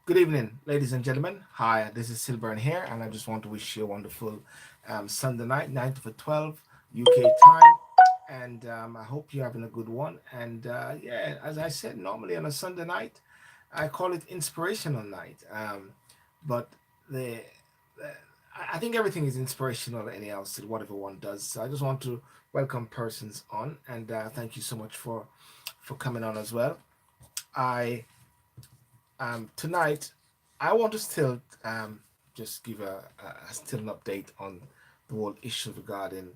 Good evening, ladies and gentlemen. Hi, this is SYLBOURNE here, and I just want to wish you a wonderful Sunday night, 9 to 12 UK time. And I hope you're having a good one. And yeah, as I said, normally on a Sunday night, I call it inspirational night. But the, the I think everything is inspirational anyhow, so whatever one does. So I just want to welcome persons on, and thank you so much for coming on as well. I Tonight, I want to still just give a still an update on the whole issue regarding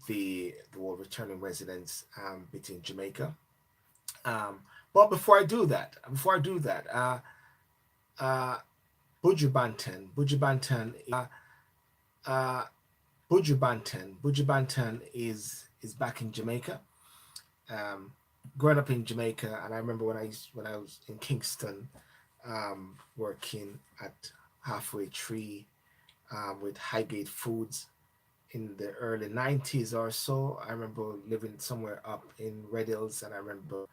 the whole returning residents between Jamaica. But uh, uh, Buju Banton is back in Jamaica. Um, Growing up in Jamaica, and I remember when I was in Kingston, working at Halfway Tree with Highgate Foods in the early 90s or so. I remember living somewhere up in Red Hills, and I remember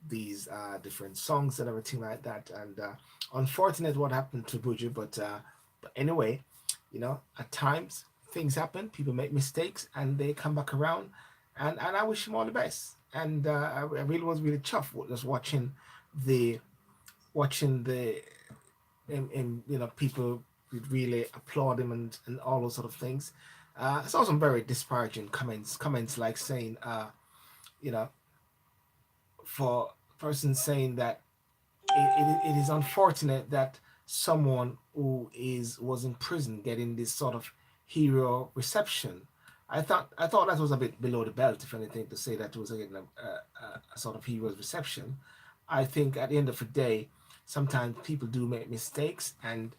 these different songs and everything like that. And unfortunate what happened to Buju, but anyway, at times things happen, people make mistakes, and they come back around, and I wish him all the best. And I really was really chuffed just the watching the and people would really applaud him and all those sort of things. I saw some very disparaging comments like saying, you know, for persons saying that it is unfortunate that someone who is was in prison getting this sort of hero reception. I thought that was a bit below the belt, if anything, to say that it was getting a sort of hero's reception. I think at the end of the day, sometimes people do make mistakes, and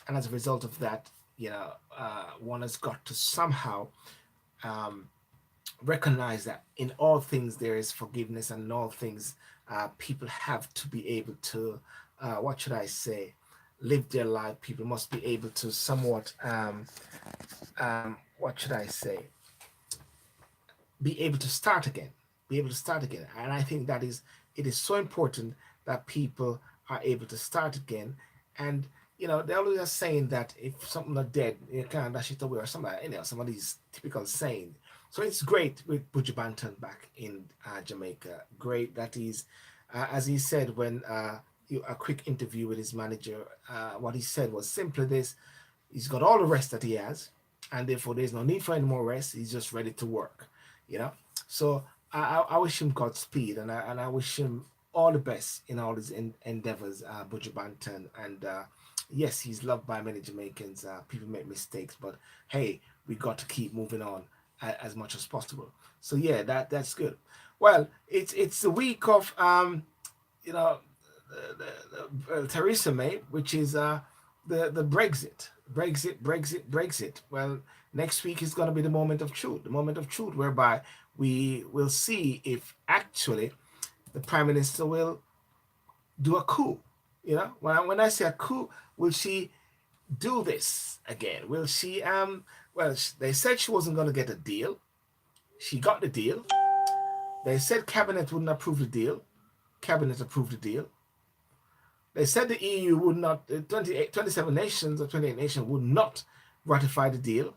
as a result of that, one has got to somehow um, recognize that in all things there is forgiveness, and in all things people have to be able to what should I say, live their life. People must be able to somewhat what should I say, be able to start again, and I think that is it is so important that people are able to start again. And they're always saying that if something are dead, you can't dash it away, or something like, some of these typical saying. So it's great with Buju Banton back in Jamaica. Great that he's as he said when a quick interview with his manager, what he said was simply this: he's got all the rest that he has, and therefore there's no need for any more rest. He's just ready to work, you know. So I wish him Godspeed, and I wish him all the best in all his endeavors, Buju Banton. And yes, he's loved by many Jamaicans. People make mistakes, but hey, we got to keep moving on as much as possible. So yeah, that's good. Well, it's the week of you know Theresa May, which is the Brexit. Well, next week is going to be the moment of truth, whereby we will see if actually the prime minister will do a coup. When I say a coup, will she do this again? Will she? Well, they said she wasn't going to get a deal. She got the deal. They said cabinet wouldn't approve the deal. Cabinet approved the deal. They said the EU would not, 27 nations or 28 nations would not ratify the deal.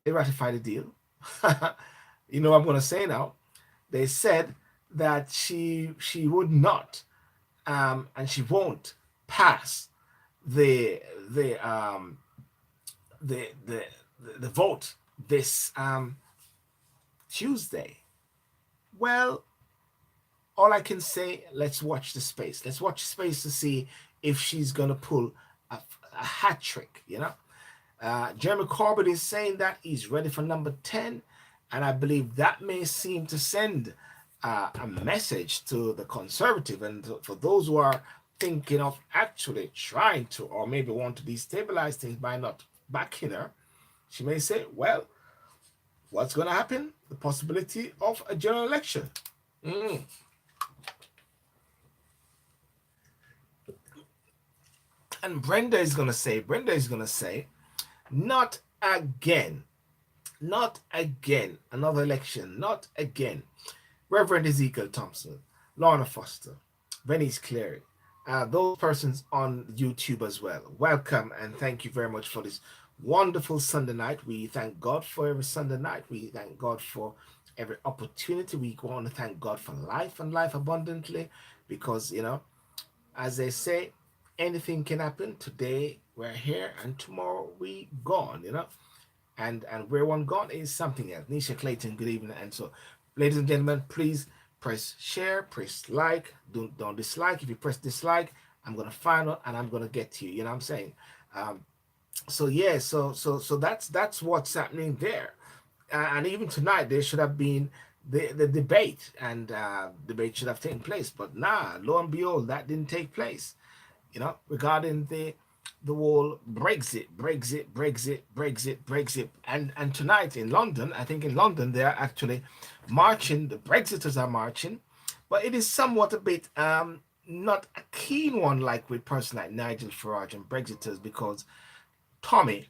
They ratified the deal. You know what I'm going to say now. They said that she would not and she won't pass the the um, the the vote this Tuesday. Well, all I can say, let's watch the space. Let's watch the space to see if she's gonna pull a hat trick. Jeremy Corbyn is saying that he's ready for number 10, and I believe that may seem to send a message to the conservative and for those who are thinking of actually trying to, or maybe want to destabilize things by not backing her. She may say, well, what's going to happen? The possibility of a general election. Mm. And Brenda is going to say, not again, not again, another election, not again. Reverend Ezekiel Thompson, Lorna Foster, Venice Cleary, those persons on YouTube as well. Welcome and thank you very much for this wonderful Sunday night. We thank God for every Sunday night. We thank God for every opportunity. We want to thank God for life and life abundantly because, as they say, anything can happen. Today we're here and tomorrow we gone. And where one gone is something else. Nisha Clayton, good evening. And so, ladies and gentlemen, please press share, press like, don't dislike. If you press dislike, I'm gonna find out and I'm gonna get to you. You know what I'm saying? Um, so yeah, so that's what's happening there. And even tonight, there should have been the debate, and debate should have taken place. But nah, lo and behold, that didn't take place. Regarding the whole Brexit, and tonight in London, I think in London they are actually marching. The Brexiters are marching, but it is somewhat a bit not a keen one like with person like Nigel Farage and Brexiters because Tommy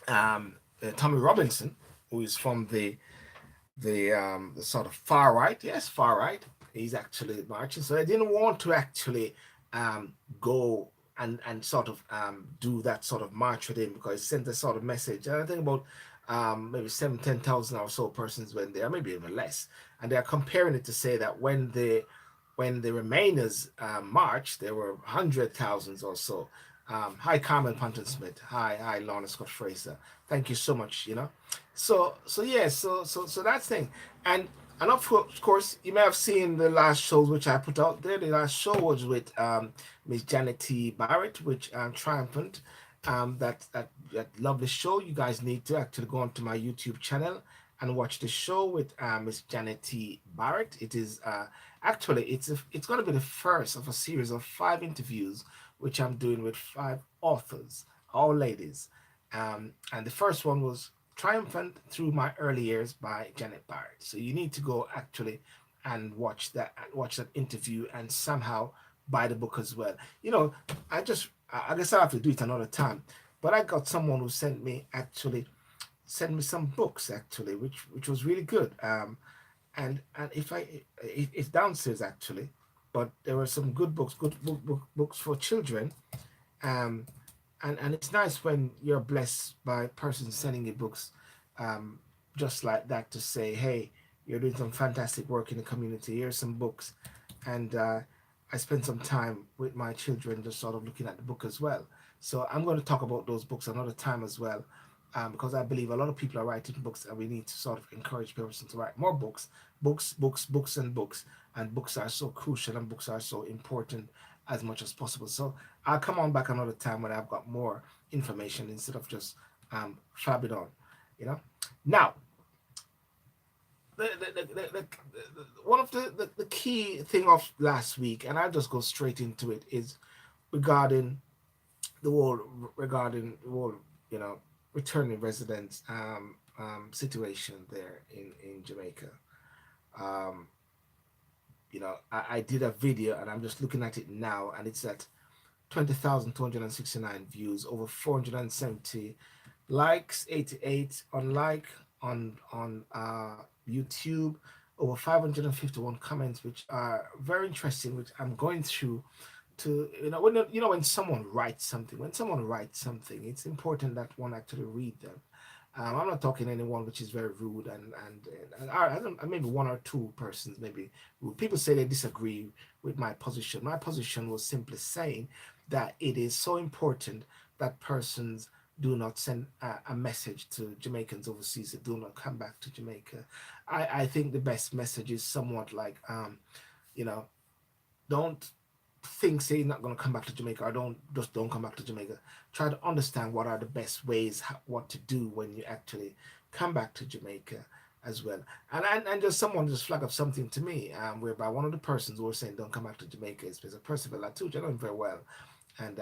Tommy Robinson, who is from the sort of far right, yes, far right. He's actually marching, so I didn't want to actually go and sort of do that sort of march with him because it sent a sort of message. And I think about maybe 7, 10,000 or so persons went there, maybe even less, and they are comparing it to say that when the Remainers marched, there were 100,000 or so. Hi, Carmen Panton Smith. Hi, Lorna Scott Fraser. Thank you so much. So yeah, so that's thing, and of course you may have seen the last shows which I put out there. The last show was with Miss Janet T. Barrett, which triumphant. That lovely show. You guys need to actually go onto my YouTube channel and watch the show with Miss Janet T. Barrett. It is actually it's going to be the first of a series of 5 interviews which I'm doing with 5 authors, all ladies. And the first one was Triumphant Through My Early Years by Janet Barrett. So you need to go actually and watch that interview and somehow buy the book as well. I guess I have to do it another time. But I got someone who sent me some books actually, which was really good. And if it's downstairs actually, but there were some good books, books for children. Um, and it's nice when you're blessed by persons sending you books, um, just like that to say, hey, you're doing some fantastic work in the community. Here's some books, and I spent some time with my children just sort of looking at the book as well. So I'm going to talk about those books another time as well, because I believe a lot of people are writing books, and we need to sort of encourage persons to write more books, and books. And books are so crucial, and books are so important as much as possible. So I'll come on back another time when I've got more information instead of just flabbing on, you know. Now, one of the key thing of last week, and I'll just go straight into it, is regarding the whole you know returning residents situation there in Jamaica. Um, I did a video and I'm just looking at it now, and it's at 20,269 views, over 470 likes, 88 unlike on YouTube, over 551 comments, which are very interesting, which I'm going through to when someone writes something, it's important that one actually read them. I'm not talking anyone which is very rude, and I don't, maybe one or two persons maybe rude. People say they disagree with my position. My position was simply saying that it is so important that persons do not send a message to Jamaicans overseas that do not come back to Jamaica. I think the best message is somewhat like, you know, don't think say you're not going to come back to Jamaica, or don't come back to Jamaica. Try to understand what are the best ways, what to do when you actually come back to Jamaica as well. And just someone just flag up something to me, whereby one of the persons who were saying don't come back to Jamaica is Mr. Percival Latuge. I know him very well, and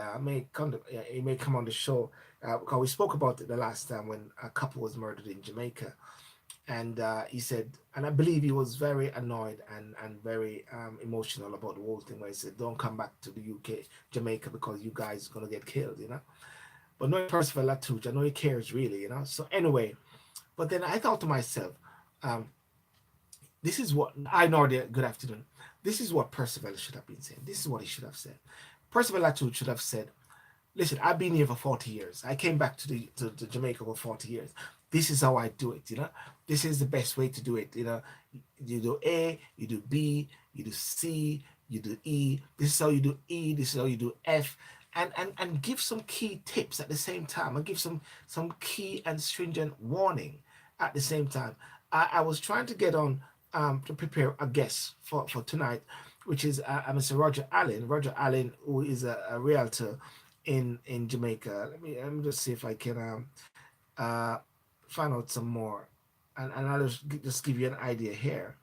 he may come on the show because we spoke about it the last time when a couple was murdered in Jamaica, and he said, and I believe he was very annoyed and very emotional about the whole thing, where he said, "Don't come back to the UK, Jamaica, because you guys are gonna get killed." But knowing Percival Latuge, I know he cares really. So anyway, but then I thought to myself, um, this is what I know. Good afternoon. This is what Percival should have been saying. This is what he should have said. Percival Latu should have said, listen, I've been here for 40 years. I came back to Jamaica for 40 years. This is how I do it, This is the best way to do it, You do A, you do B, you do C, you do E. This is how you do E, this is how you do F. And give some key tips at the same time, and give some key and stringent warning at the same time. I was trying to get on to prepare a guest for tonight, which is Mr. Roger Allen. Roger Allen, who is a realtor in Jamaica. Let me just see if I can uh, find out some more, and I'll just give you an idea here.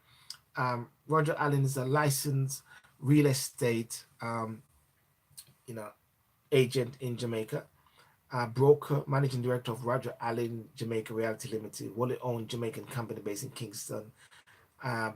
Roger Allen is a licensed real estate you know agent in Jamaica, broker, managing director of Roger Allen Jamaica Realty Limited, wholly owned Jamaican company based in Kingston.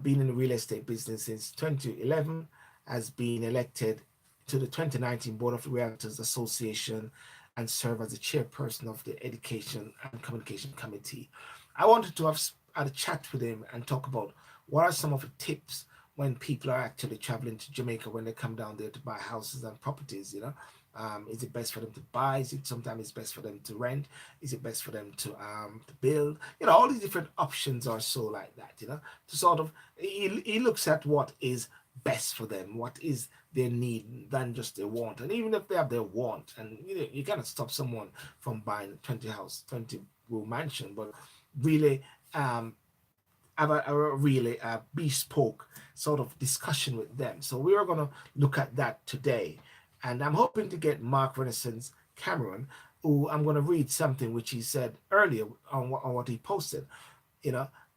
Been in the real estate business since 2011, has been elected to the 2019 Board of Realtors Association and served as the chairperson of the Education and Communication Committee. I wanted to have a chat with him and talk about what are some of the tips when people are actually traveling to Jamaica, when they come down there to buy houses and properties, is it best for them to buy? Is it sometimes it's best for them to rent? Is it best for them to build? All these different options are so like that, to sort of, he looks at what is best for them, what is their need than just their want. And even if they have their want, and you cannot stop someone from buying a 20 room mansion, but really have a really bespoke sort of discussion with them. So we are going to look at that today. And I'm hoping to get Mark Renaissance Cameron, who I'm going to read something which he said earlier on what he posted.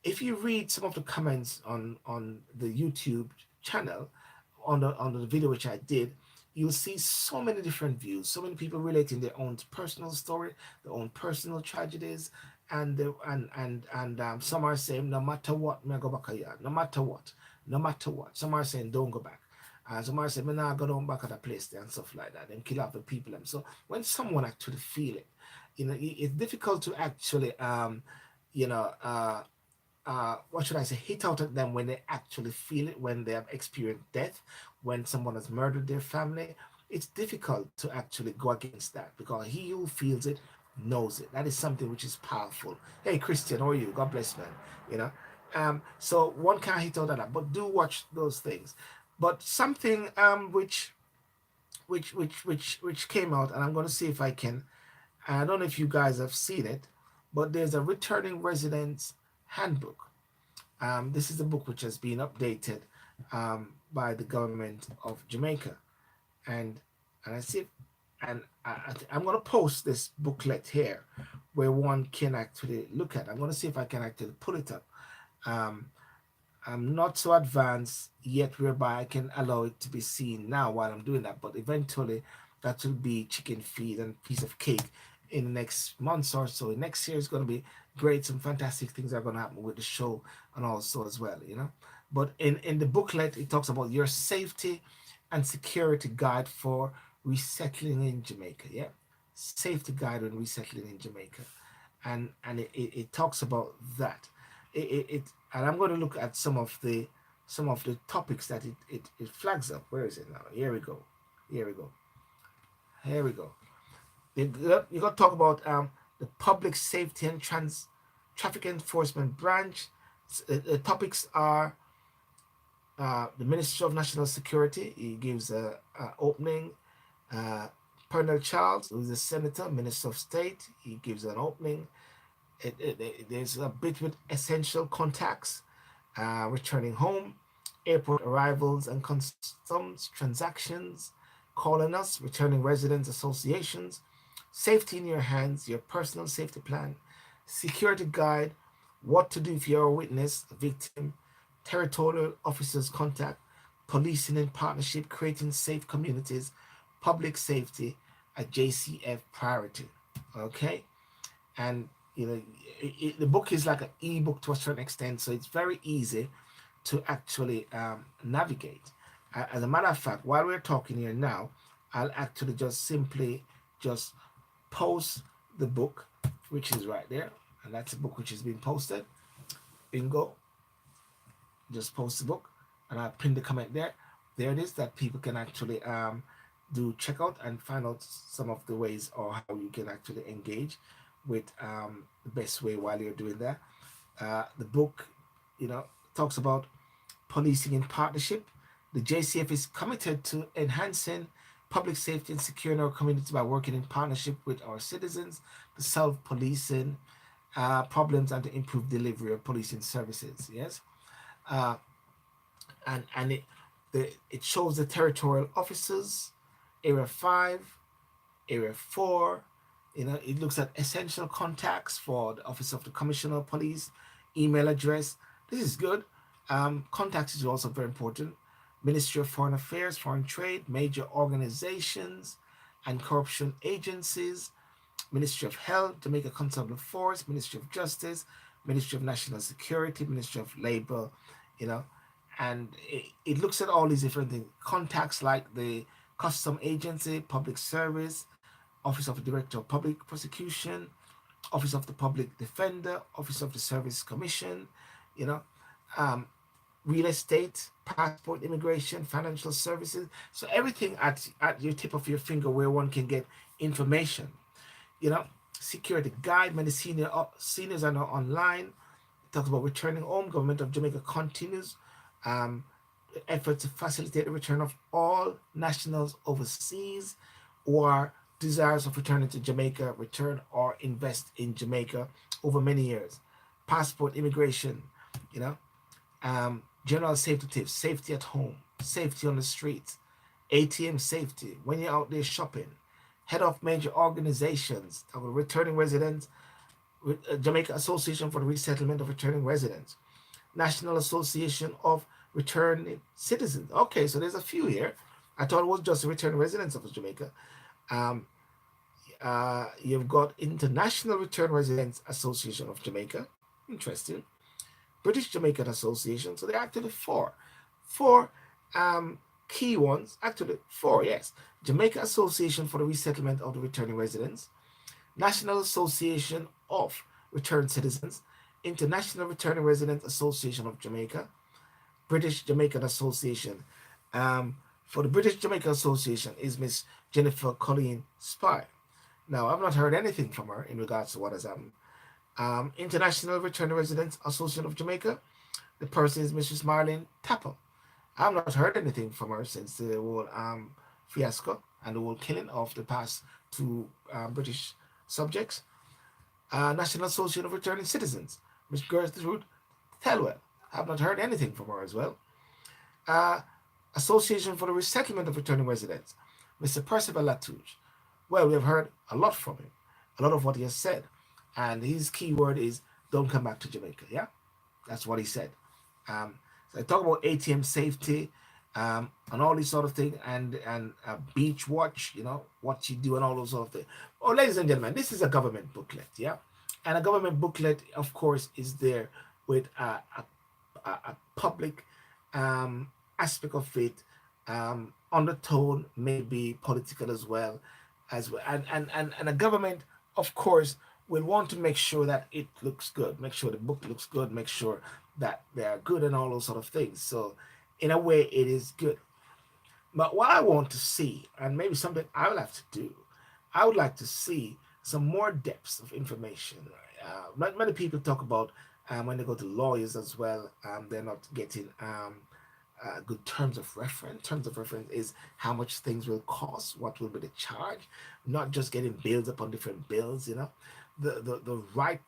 If you read some of the comments on the YouTube channel, on the video which I did, you'll see so many different views, so many people relating their own personal story, their own personal tragedies, and some are saying, no matter what, me go back a yard, no matter what. Some are saying, don't go back. Some are saying, me nah go down back at the place there and stuff like that, and kill off the people. And so when someone actually feel it, it's difficult to actually, what should I say, hit out at them when they actually feel it, when they have experienced death, when someone has murdered their family. It's difficult to actually go against that, because he who feels it knows it. That is something which is powerful. Hey Christian, how are you? God bless, man. So one can't hit out at that, but do watch those things. But something which came out, and I'm going to see if I can. I don't know if you guys have seen it, but there's a returning residents handbook. This is a book which has been updated by the government of Jamaica, and I see, and I'm going to post this booklet here where one can actually look at. I'm going to see if I can actually pull it up. I'm not so advanced yet whereby I can allow it to be seen now while I'm doing that, but eventually that will be chicken feed and piece of cake in the next months or so. Next year is going to be great. Some fantastic things are going to happen with the show and also as well, But in the booklet, it talks about your safety and security guide for resettling in Jamaica. Yeah, safety guide when resettling in Jamaica, and it talks about that. And I'm going to look at some of the topics that it flags up. Where is it now? Here we go. Here we go. Here we go. You got to talk about the Public Safety and Traffic Enforcement Branch. The topics are the Ministry of National Security. He gives a opening. Pernell Charles, who is a senator, Minister of State, he gives an opening. There's a bit with essential contacts, returning home, airport arrivals and customs transactions, calling us, returning residents associations, safety in your hands, your personal safety plan, security guide, what to do if you're a witness, a victim, territorial officers contact, policing in partnership, creating safe communities, public safety, a JCF priority. Okay, and the book is like an ebook to a certain extent, so it's very easy to actually navigate. As a matter of fact, while we're talking here now, I'll actually just simply just post the book, which is right there, and that's a book which has been posted. Bingo. Just post the book. and I pinned the comment there. There it is that people can actually do check out and find out some of the ways or how you can actually engage with the best way while you're doing that. The book, talks about policing in partnership. The JCF is committed to enhancing public safety and securing our community by working in partnership with our citizens to solve policing problems and to improve delivery of policing services. Yes, uh, and it shows the territorial officers, Area 5, Area 4. It looks at essential contacts for the Office of the Commissioner of Police, email address. This is good. Contacts is also very important. Ministry of Foreign Affairs, Foreign Trade, major organizations and corruption agencies, Ministry of Health, Jamaica Constable Force, Ministry of Justice, Ministry of National Security, Ministry of Labor, you know, and it looks at all these different things. Contacts like the Custom Agency, Public Service, Office of the Director of Public Prosecution, Office of the Public Defender, Office of the Service Commission, you know, um, real estate, passport, immigration, financial services. So everything at your tip of your finger where one can get information. You know, security guide. Many seniors are now online. It talks about returning home. Government of Jamaica continues um, efforts to facilitate the return of all nationals overseas or desires of returning to Jamaica, return or invest in Jamaica over many years. Passport, immigration, you know, general safety tips, safety at home, safety on the streets, ATM safety, when you're out there shopping, head of major organizations, returning residents, Jamaica Association for the Resettlement of Returning Residents, National Association of Returning Citizens. Okay, so there's a few here. I thought it was just the returning residents of Jamaica. Um, you've got International Return Residents Association of Jamaica. Interesting. British Jamaican Association. So there are actually four key ones. Actually, four, yes. Jamaica Association for the Resettlement of the Returning Residents, National Association of Returned Citizens, International Returning Residents Association of Jamaica, British Jamaican Association. For the British Jamaican Association is Miss Jennifer Colleen Spy. Now, I've not heard anything from her in regards to what has happened. International Returning Residents Association of Jamaica, the person is Mrs. Marlene Tapper. I've not heard anything from her since the whole fiasco and the whole killing of the past two British subjects. National Association of Returning Citizens, Miss Gertrude Thelwell. I've not heard anything from her as well. Uh, Association for the Resettlement of Returning Residents, Mr. Percival Latouche. Well, we have heard a lot from him, a lot of what he has said. And his key word is don't come back to Jamaica. Yeah, that's what he said. So I talk about ATM safety and all these sort of things, and beach watch. You know what you do and all those sort of things. Oh, ladies and gentlemen, this is a government booklet. Yeah, and a government booklet, of course, is there with a public aspect of it. Undertone may be political as well, and a government, of course, will want to make sure that it looks good, make sure the book looks good, make sure that they are good and all those sort of things. So, in a way, it is good. But what I want to see, and maybe something I will have to do, I would like to see some more depths of information. Many people talk about when they go to lawyers as well, they're not getting good terms of reference. Terms of reference is how much things will cost, what will be the charge, not just getting bills upon different bills, you know. The right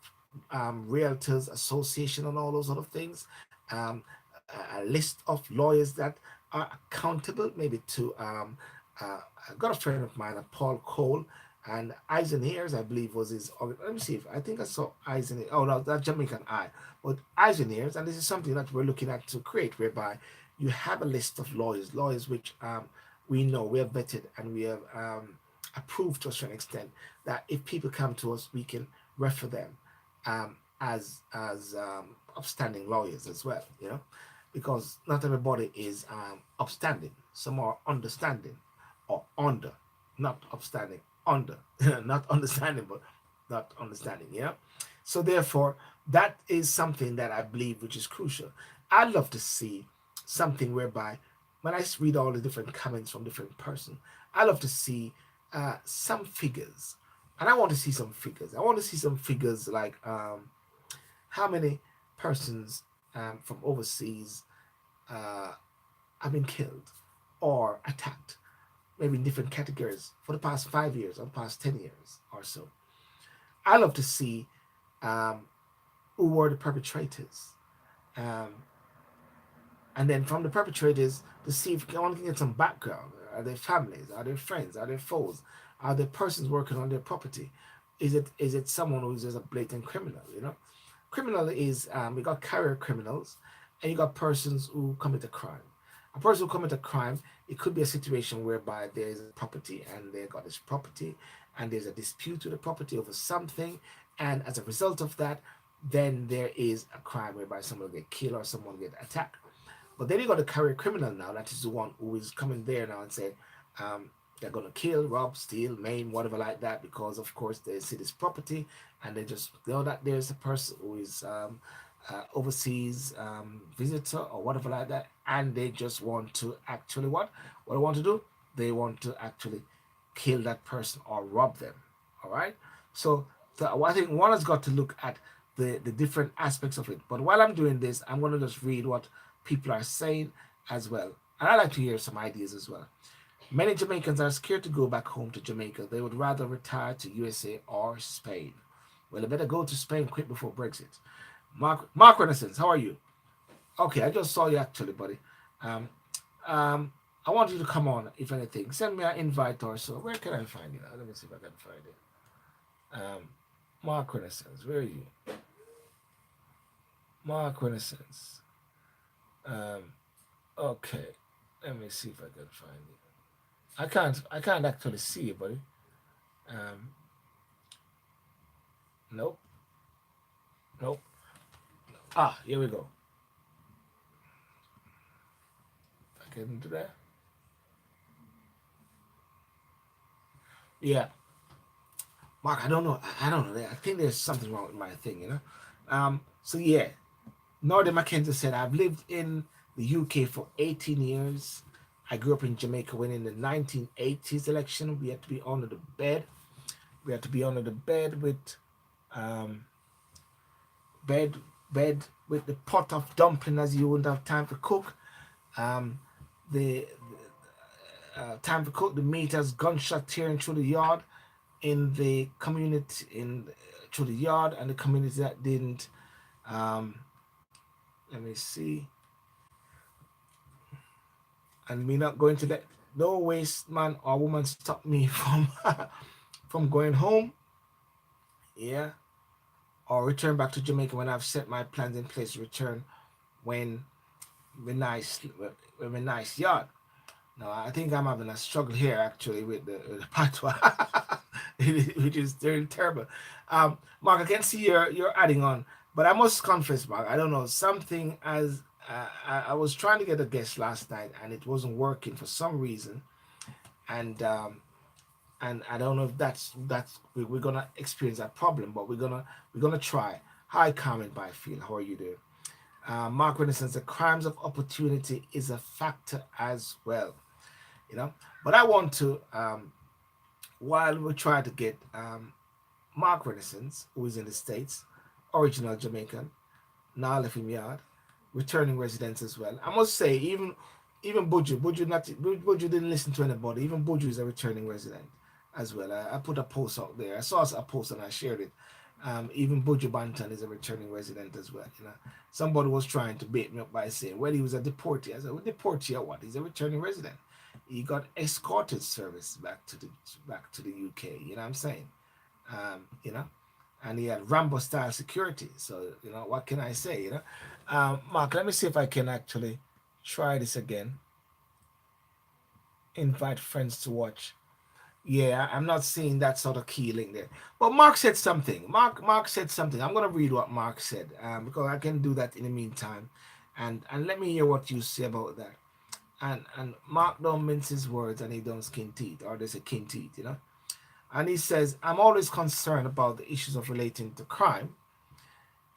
realtors association and all those sort of things, a list of lawyers that are accountable maybe to I got a friend of mine, Paul Cole, and Eyes and Ears, I believe was his. Let me see if I think I saw Eyes and Ears. Oh no, that Jamaican Eye, but Eyes and Ears, and this is something that we're looking at to create, whereby you have a list of lawyers which we know we have vetted and we have approved to a certain extent that if people come to us, we can refer them as upstanding lawyers as well, you know, because not everybody is upstanding. Some are understanding or under, not upstanding, under, not understanding, but not understanding, yeah. So therefore, that is something that I believe which is crucial. I'd love to see something whereby when I read all the different comments from different person, I love to see some figures, and I want to see some figures. I want to see some figures like how many persons from overseas uh, have been killed or attacked, maybe in different categories for the past 5 years or the past 10 years or so. I love to see um, who were the perpetrators. Um, and then from the perpetrators to see if one can get some background. Are they families? Are they friends? Are they foes? Are they persons working on their property? Is it someone who is just a blatant criminal? Criminal is you got career criminals, and you got persons who commit a crime. A person who commit a crime, it could be a situation whereby there is a property and they got this property, and there's a dispute with the property over something, and as a result of that, then there is a crime whereby someone will get killed or someone get attacked. But then you got the career criminal now. That is the one who is coming there now and say, um, they're gonna kill, rob, steal, maim, whatever like that, because of course they see this property and they just know that there's a person who is overseas visitor or whatever like that, and they just want to actually what they want to do? They want to actually kill that person or rob them. All right. So I think one has got to look at the different aspects of it. But while I'm doing this, I'm going to just read what people are saying as well. And I like to hear some ideas as well. Many Jamaicans are scared to go back home to Jamaica. They would rather retire to USA or Spain. Well, they better go to Spain quick before Brexit. Mark Renaissance, how are you? Okay, I just saw you actually, buddy. Um, I want you to come on, if anything. Send me an invite or so. Where can I find you? Let me see if I can find it. Mark Renaissance, where are you? Mark Renaissance. Um, okay, let me see if I can find it. I can't actually see it, buddy. Um, nope, nope. Ah, here we go. I can do that. Yeah, Mark. I don't know. I don't know. I think there's something wrong with my thing. So yeah, Northern Mackenzie said, I've lived in the UK for 18 years. I grew up in Jamaica when in the 1980s election, we had to be under the bed. We had to be under the bed with um, bed bed with the pot of dumpling as you wouldn't have time to cook. Um, the time to cook the meat as gunshot tearing through the yard in the community in through the yard and the community that didn't. Um, let me see. And me not going to let no waste man or woman stop me from from going home. Yeah, or return back to Jamaica when I've set my plans in place to return when when nice yard. No, I think I'm having a struggle here actually with the patois, which is very terrible. Mark, I can see you're adding on, but I must confess, Mark, I don't know something as I was trying to get a guest last night and it wasn't working for some reason, and and I don't know if we're gonna experience that problem, but we're gonna try. Hi, Carmen Byfield, how are you doing? Mark Renaissance, the crimes of opportunity is a factor as well, you know. But I want to, while we try to get Mark Renaissance, who is in the States, original Jamaican, now left him yard, returning residents as well. I must say, even Buju didn't listen to anybody. Even Buju is a returning resident as well. I put a post out there. I saw a post and I shared it. Even Buju Banton is a returning resident as well. Somebody was trying to bait me up by saying, "Well, he was a deportee." I said, "Well, deportee or what? He's a returning resident. He got escorted service back to the UK." You know what I'm saying? You know, and he had Rambo style security. So what can I say? Mark, let me see if I can actually try this again. Invite friends to watch. Yeah, I'm not seeing that sort of key link there. But Mark said something. Mark said something. I'm gonna read what Mark said because I can do that in the meantime, and let me hear what you say about that. And Mark don't mince his words and he don't skin teeth or there's a kin teeth. And he says, I'm always concerned about the issues of relating to crime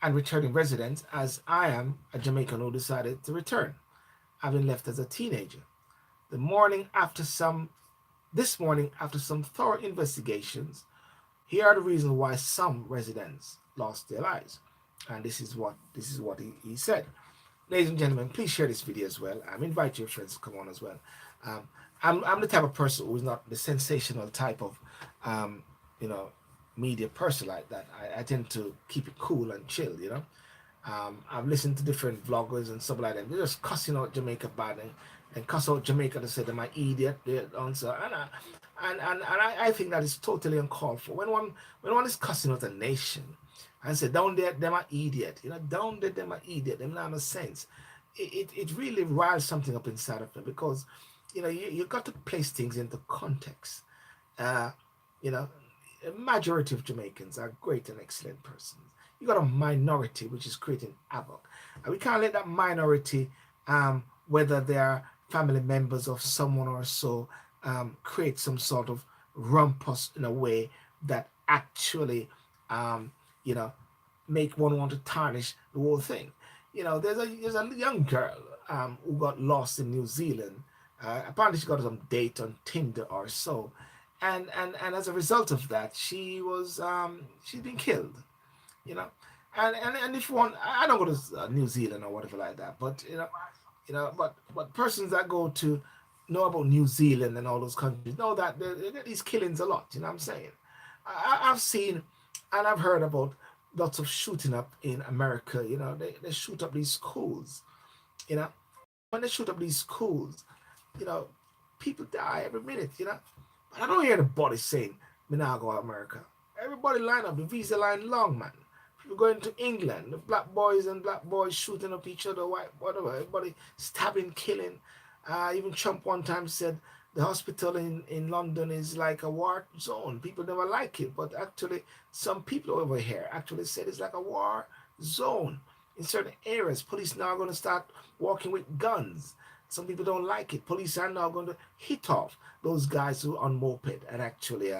and returning residents, as I am a Jamaican who decided to return. having left as a teenager. The morning after some This morning, after some thorough investigations, here are the reasons why some residents lost their lives. And this is what he said. Ladies and gentlemen, please share this video as well. Invite your friends to come on as well. Um, I'm the type of person who is not the sensational type of um, you know media person like that. I tend to keep it cool and chill. I've listened to different vloggers and stuff like that. They're just cussing out Jamaica bad and cuss out Jamaica to say they're my idiot, they're answer. And I think that is totally uncalled for. When one is cussing out a nation and say down there they're my idiot, down there they're my idiot, them not no sense. It really riles something up inside of them because you got to place things into context. Uh, you know, a majority of Jamaicans are great and excellent persons. You got a minority which is creating havoc, and we can't let that minority, whether they are family members of someone or so, create some sort of rumpus in a way that actually, you know, make one want to tarnish the whole thing. There's a young girl who got lost in New Zealand. Apparently, she got some date on Tinder or so, and as a result of that, she's been killed. You know, and if one, I don't go to New Zealand or whatever like that, but but persons that go to know about New Zealand and all those countries know that they get these killings a lot. You know what I'm saying? I've seen and I've heard about lots of shooting up in America. They shoot up these schools. You know, when they shoot up these schools, you know, people die every minute. But I don't hear the body saying, "Me now go to America." Everybody line up. The visa line long, man. People going to England. The black boys shooting up each other, white, whatever. Everybody stabbing, killing. Even Trump one time said the hospital in London is like a war zone. People never like it, but actually some people over here actually said it's like a war zone in certain areas. Police now are going to start walking with guns. Some people don't like it. Police are now going to hit off those guys who are on moped and actually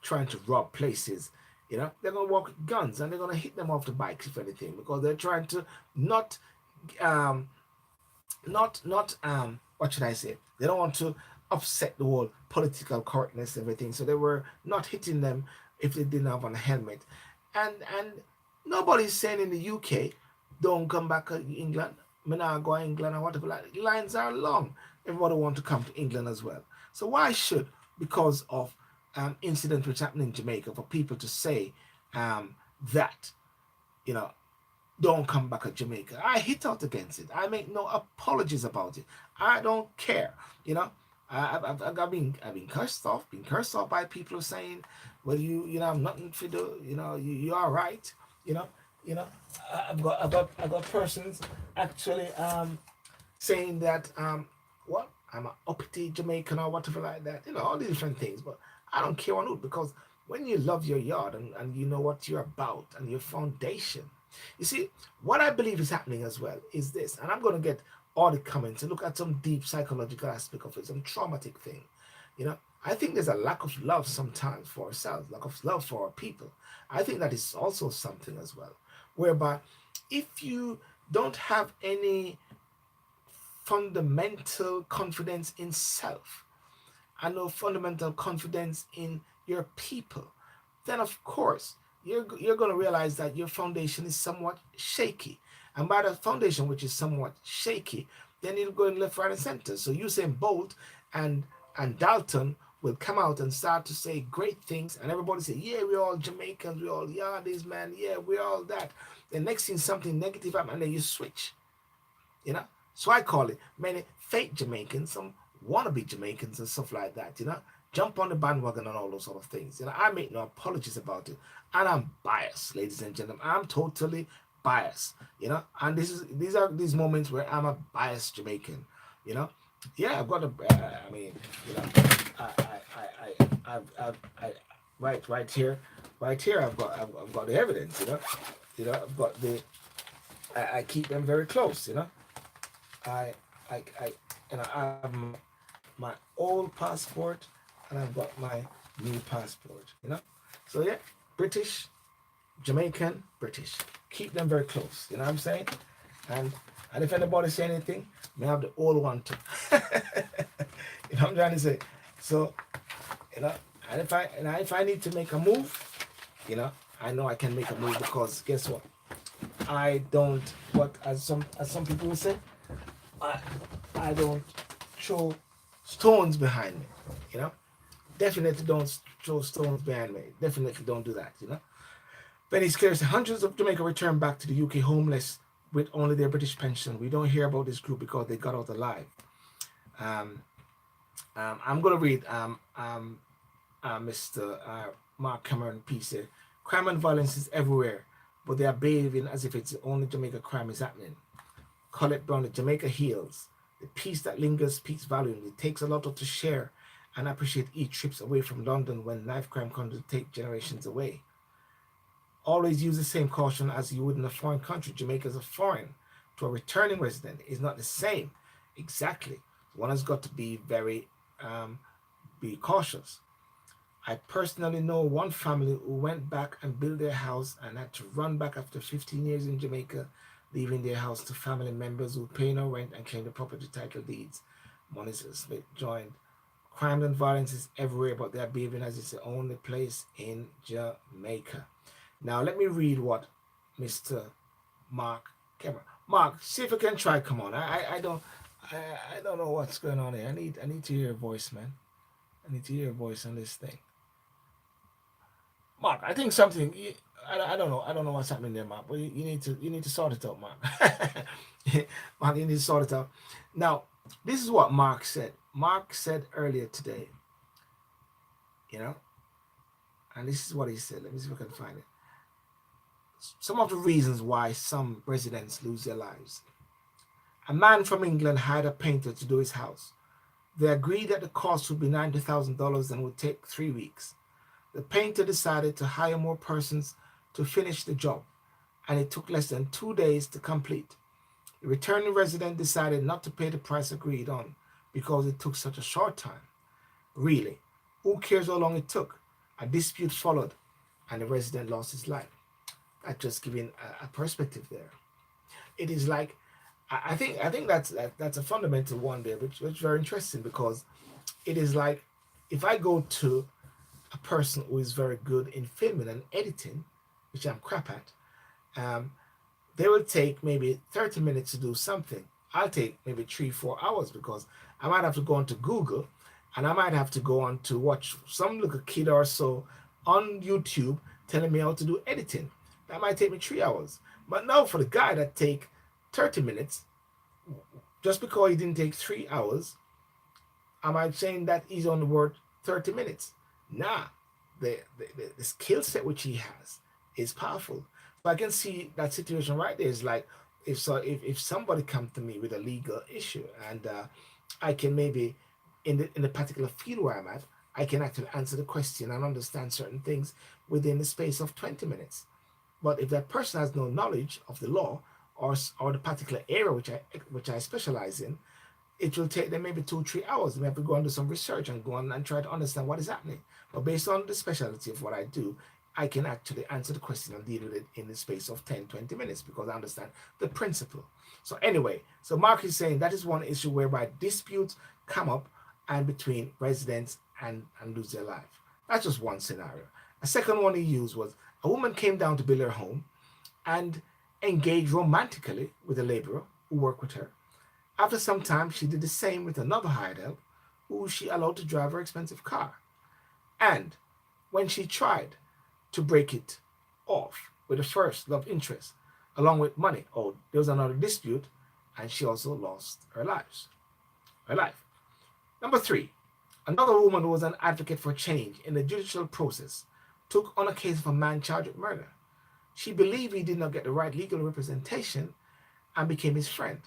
trying to rob places. They're going to walk with guns and they're going to hit them off the bikes, if anything, because they're trying to not um, what should I say? They don't want to upset the whole political correctness and everything. So they were not hitting them if they didn't have on a helmet. And nobody's saying in the UK, don't come back to England. Me now go to England or whatever. Like, lines are long. Everybody want to come to England as well. So why should, because of incidents which happen in Jamaica, for people to say that, you know, don't come back to Jamaica. I hit out against it. I make no apologies about it. I don't care. I've been cursed off by people saying, well, I'm nothing for do. You are right. You know, you know. I've got persons actually saying that what I'm a uppity Jamaican or whatever like that. All these different things. But I don't care one hoot, because when you love your yard and you know what you're about and your foundation. You see, what I believe is happening as well is this, and I'm going to get all the comments and look at some deep psychological aspect of it, some traumatic thing. I think there's a lack of love sometimes for ourselves, lack of love for our people. I think that is also something as well, whereby if you don't have any fundamental confidence in self and no fundamental confidence in your people, then of course you're going to realize that your foundation is somewhat shaky. And by the foundation, which is somewhat shaky, then you're going left, right, and center. So Usain Bolt and Dalton will come out and start to say great things, and everybody say, yeah, we're all Jamaicans, we all Yardis, man, yeah, we're all that. The next thing something negative happens, and then you switch. So I call it many fake Jamaicans, some wannabe Jamaicans and stuff like that, jump on the bandwagon and all those sort of things. I make no apologies about it. And I'm biased, ladies and gentlemen. I'm totally biased, and these are these moments where I'm a biased Jamaican, Yeah, I've got a, right here, I've got the evidence, I've got I keep them very close, I, I have my old passport and I've got my new passport, So yeah, British, Jamaican, British. Keep them very close, you know what I'm saying? And And if anybody say anything, may have the old one too. You know what I'm trying to say? So, you know, if I need to make a move, you know, I know I can make a move because guess what? I don't what as some people will say, I I don't throw stones behind me, you know. Definitely don't throw stones behind me. Definitely don't do that, you know. Benny scares hundreds of Jamaica return back to the UK homeless with only their British pension. We don't hear about this group because they got out alive. Um, I'm going to read Mr. Mark Cameron piece here. Crime and violence is everywhere, but they are behaving as if it's the only Jamaica crime is happening. Colette Brown, the Jamaica heals. The peace that lingers speaks volumes. It takes a lot to share and appreciate each trips away from London when knife crime comes to take generations away. Always use the same caution as you would in a foreign country. Jamaica is a foreign to a returning resident. It's not the same. Exactly. One has got to be cautious. I personally know one family who went back and built their house and had to run back after 15 years in Jamaica, leaving their house to family members who pay no rent and claim the property title deeds. Monica Smith joined. Crime and violence is everywhere, but they are behaving as it's the only place in Jamaica. Now let me read what Mr. Mark Cameron. Mark, see if you can try. Come on, I don't know what's going on here. I need to hear your voice, man. I need to hear your voice on this thing. Mark, I think something. I don't know what's happening there, Mark. But you need to sort it out, Mark. Mark, you need to sort it out. Now, this is what Mark said. Mark said earlier today. You know, and this is what he said. Let me see if I can find it. Some of the reasons why some residents lose their lives. A man from England hired a painter to do his house. They agreed that the cost would be $90,000 and would take 3 weeks. The painter decided to hire more persons to finish the job, and it took less than 2 days to complete. The returning resident decided not to pay the price agreed on because it took such a short time. Really, who cares how long it took? A dispute followed, and the resident lost his life. That's just giving a perspective there. It is like I think that's a fundamental one there, which is very interesting because it is like if I go to a person who is very good in filming and editing, which I'm crap at, they will take maybe 30 minutes to do something. I'll take maybe 3-4 hours because I might have to go onto Google and I might have to go on to watch some little kid or so on YouTube telling me how to do editing. That might take me 3 hours. But now for the guy that take 30 minutes, just because he didn't take 3 hours, am I saying that he's on the word 30 minutes? Nah, the skill set which he has is powerful. So I can see that situation right there is like if somebody comes to me with a legal issue and I can maybe in the particular field where I'm at, I can actually answer the question and understand certain things within the space of 20 minutes. But if that person has no knowledge of the law or the particular area which I specialize in, it will take them maybe 2-3 hours. They have to go and do some research and go on and try to understand what is happening. But based on the specialty of what I do, I can actually answer the question and deal with it in the space of 10-20 minutes because I understand the principle. So anyway, so Mark is saying that is one issue whereby disputes come up and between residents and lose their life. That's just one scenario. A second one he used was a woman came down to build her home and engaged romantically with a laborer who worked with her. After some time, she did the same with another hired help who she allowed to drive her expensive car. And when she tried to break it off with the first love interest, along with money, there was another dispute, and she also lost her life. Number 3, another woman who was an advocate for change in the judicial process took on a case of a man charged with murder. She believed he did not get the right legal representation and became his friend.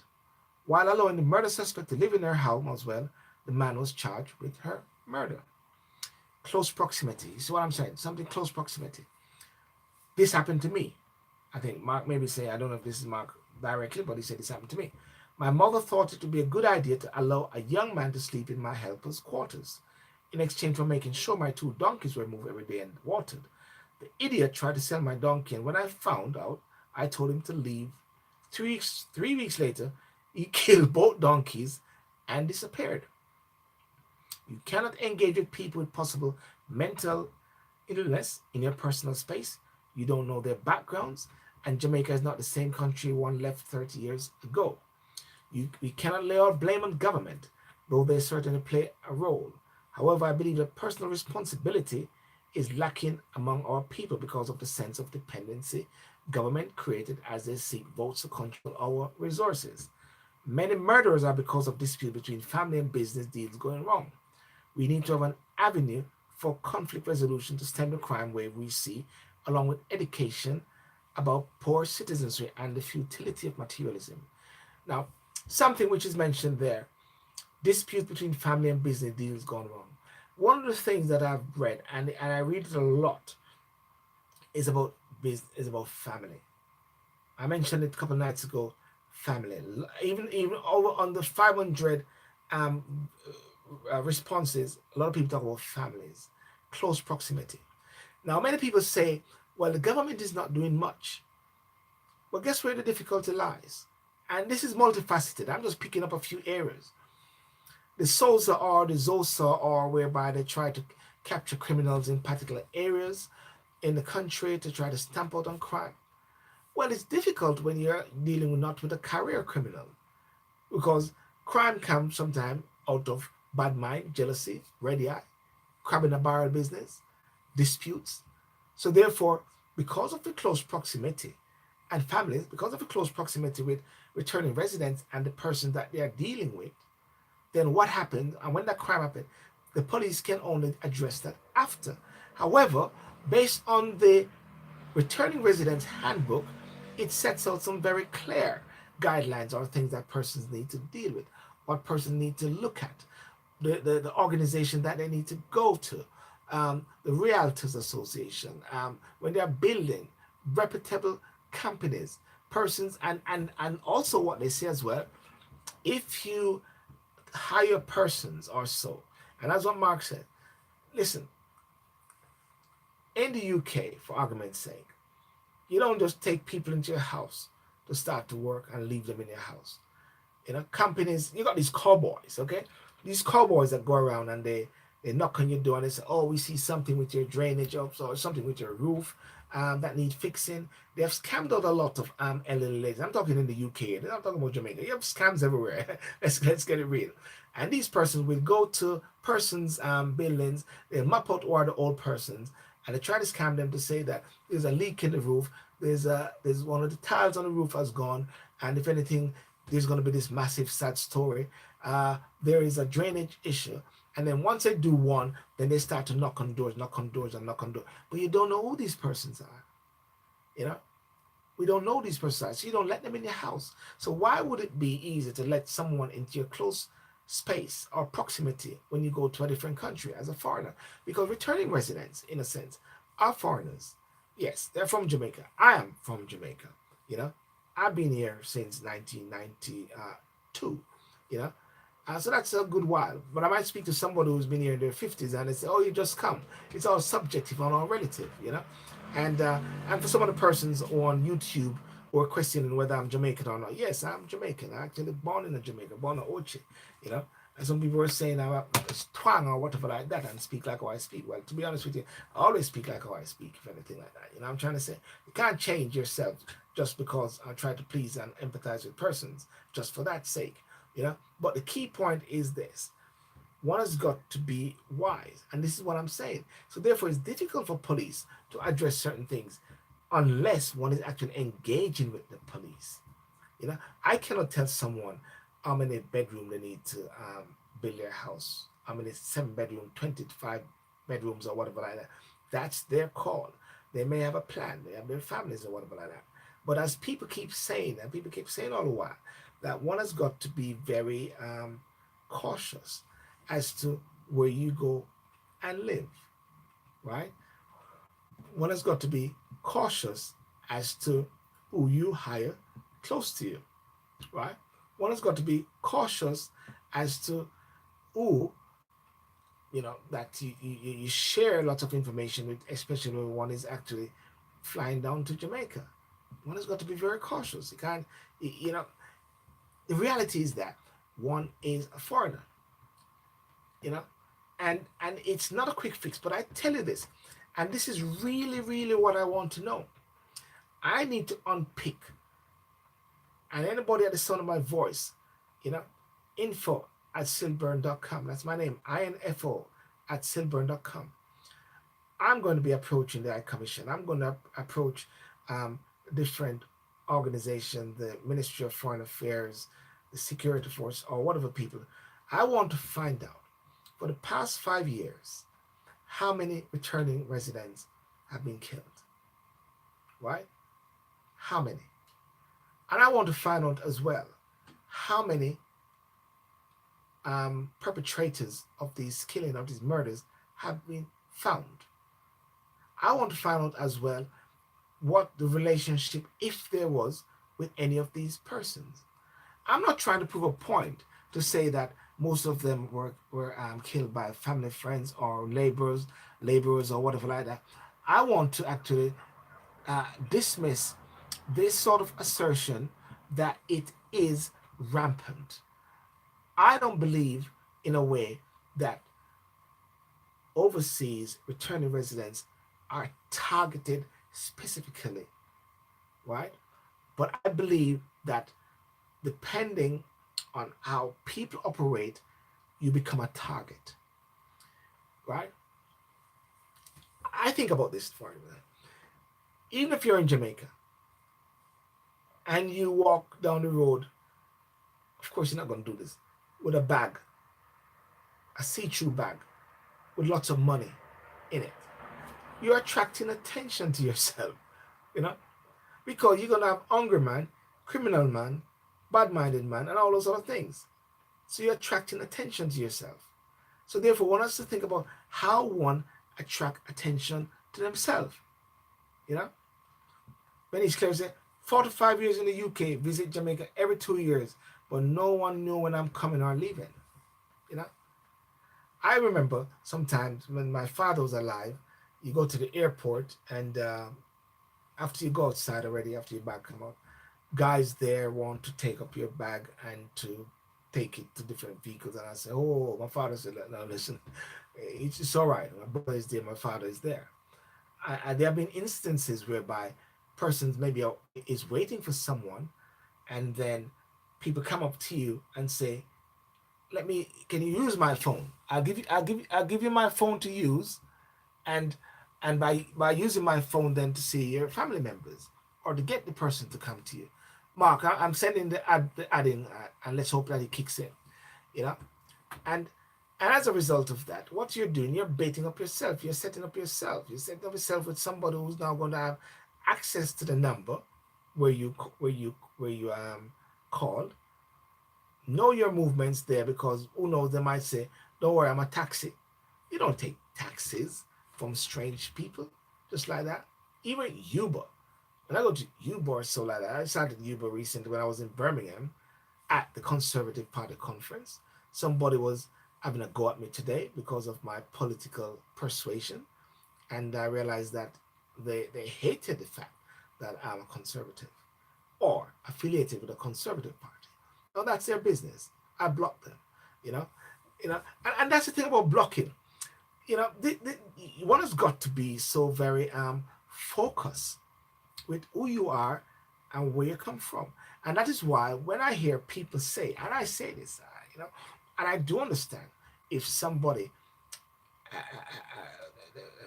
While allowing the murder suspect to live in her home as well, the man was charged with her murder. Close proximity. You see what I'm saying? Something close proximity. This happened to me. I think Mark maybe say, I don't know if this is Mark directly, but he said this happened to me. My mother thought it would be a good idea to allow a young man to sleep in my helper's quarters in exchange for making sure my 2 donkeys were moved every day and watered. The idiot tried to sell my donkey, and when I found out, I told him to leave Three weeks later, he killed both donkeys and disappeared. You cannot engage with people with possible mental illness in your personal space. You don't know their backgrounds, and Jamaica is not the same country one left 30 years ago. We cannot lay all blame on government, though they certainly play a role. However, I believe that personal responsibility is lacking among our people because of the sense of dependency government created as they seek votes to control our resources. Many murders are because of dispute between family and business deals going wrong. We need to have an avenue for conflict resolution to stem the crime wave we see, along with education about poor citizenry and the futility of materialism. Now, something which is mentioned there, disputes between family and business deals gone wrong. One of the things that I've read, and I read it a lot, is about business, is about family. I mentioned it a couple of nights ago. Family, even over on the 500 um, responses, a lot of people talk about families, close proximity. Now, many people say, well, the government is not doing much. Well, guess where the difficulty lies? And this is multifaceted. I'm just picking up a few areas. The SOSA or the ZOSA or whereby they try to capture criminals in particular areas in the country to try to stamp out on crime. Well, it's difficult when you're dealing not with a career criminal because crime comes sometimes out of bad mind, jealousy, ready eye, crab in a barrel business, disputes. So therefore, because of the close proximity and families, because of the close proximity with returning residents and the person that they are dealing with, then what happened, and when that crime happened, the police can only address that after. However, based on the returning residents handbook, it sets out some very clear guidelines or things that persons need to deal with, what persons need to look at, the organization that they need to go to, the Realtors Association, when they're building reputable companies, persons, and also what they say as well, if you hire persons or so, and that's what Mark said, listen, in the UK, for argument's sake, you don't just take people into your house to start to work and leave them in your house. You know, companies, you got these cowboys, okay? These cowboys that go around and they knock on your door and they say, oh, we see something with your drainage up or something with your roof that need fixing. They have scammed out a lot of elderly ladies. I'm talking in the UK. I'm not talking about Jamaica. You have scams everywhere. let's get it real. And these persons will go to persons' buildings. They map out who are the old persons, and they try to scam them to say that there's a leak in the roof. There's one of the tiles on the roof has gone, and if anything, there's going to be this massive sad story. There is a drainage issue, and then once they do one, then they start to knock on doors, knock on doors, and knock on doors. But you don't know who these persons are. You know, we don't know these persons, so you don't let them in your house. So why would it be easy to let someone into your close space or proximity when you go to a different country as a foreigner? Because returning residents, in a sense, are foreigners. Yes, they're from Jamaica. I am from Jamaica. You know, I've been here since 1992. You know, so that's a good while. But I might speak to somebody who's been here in their 50s and they say, oh, you just come. It's all subjective and all relative, you know. And for some of the persons on YouTube who are questioning whether I'm Jamaican or not, yes, I'm Jamaican. I actually born in Jamaica, born in Ochi, you know. And some people are saying it's twang or whatever like that and speak like how I speak. Well, to be honest with you, I always speak like how I speak, if anything like that. You know, I'm trying to say you can't change yourself just because I try to please and empathize with persons just for that sake, you know. But the key point is this: one has got to be wise, and this is what I'm saying. So therefore, it's difficult for police to address certain things unless one is actually engaging with the police. You know, I cannot tell someone how many bedroom they need to build their house. How many 7 bedroom, 25 bedrooms or whatever like that. That's their call. They may have a plan. They have their families or whatever like that. But as people keep saying, and people keep saying all the while, that one has got to be very cautious as to where you go and live, right? One has got to be cautious as to who you hire close to you, right? One has got to be cautious as to who, you know, that you share lots of information with, especially when one is actually flying down to Jamaica. one has got to be very cautious. You can't, you know, the reality is that one is a foreigner, you know, and it's not a quick fix. But I tell you this, and this is really, really what I want to know. I need to unpick, and anybody at the sound of my voice, you know, info at sylbourne.com. That's my name, info at sylbourne.com. I'm going to be approaching the High Commission. I'm going to approach um, different organizations, the Ministry of Foreign Affairs, the Security Force, or whatever people. I want to find out for the past 5 years how many returning residents have been killed. Right? How many? And I want to find out as well how many perpetrators of these killing, of these murders, have been found. I want to find out as well what the relationship, if there was, with any of these persons. I'm not trying to prove a point to say that most of them were killed by family, friends, or laborers, or whatever like that. I want to actually dismiss this sort of assertion that it is rampant. I don't believe, in a way, that overseas returning residents are targeted specifically, right? But I believe that depending on how people operate, you become a target, right? I think about this for you. Even if you're in Jamaica and you walk down the road, of course, you're not going to do this, with a bag, a see-through bag with lots of money in it. You're attracting attention to yourself, you know, because you're going to have hungry man, criminal man, bad-minded man, and all those other things. So you're attracting attention to yourself. So therefore, one has to think about how one attract attention to themselves, you know. When he's clear, say, 45 years in the UK, visit Jamaica every 2 years, but no one knew when I'm coming or leaving, you know. I remember sometimes when my father was alive, you go to the airport, and after you go outside already, after your bag come out, guys there want to take up your bag and to take it to different vehicles. And I say, oh, my father said, no, listen, it's all right. My brother is there, my father is there. There have been instances whereby persons maybe is waiting for someone, and then people come up to you and say, can you use my phone? I'll give you my phone to use, and by using my phone then to see your family members or to get the person to come to you. Mark, I'm sending the ad in, and let's hope that it kicks in, you know. And as a result of that, what you're doing, you're baiting up yourself. You're setting up yourself. You're setting up yourself with somebody who's now going to have access to the number where you called. Know your movements there, because who knows, they might say, don't worry, I'm a taxi. You don't take taxis from strange people just like that. Even Uber. When I go to Uber or so like that, I started Uber recently when I was in Birmingham at the Conservative Party conference. Somebody was having a go at me today because of my political persuasion, and I realized that they hated the fact that I'm a conservative or affiliated with a conservative party. Now that's their business. I blocked them, you know, and that's the thing about blocking. You know, one has got to be so very focused with who you are and where you come from. And that is why when I hear people say, and I say this, you know, and I do understand if somebody,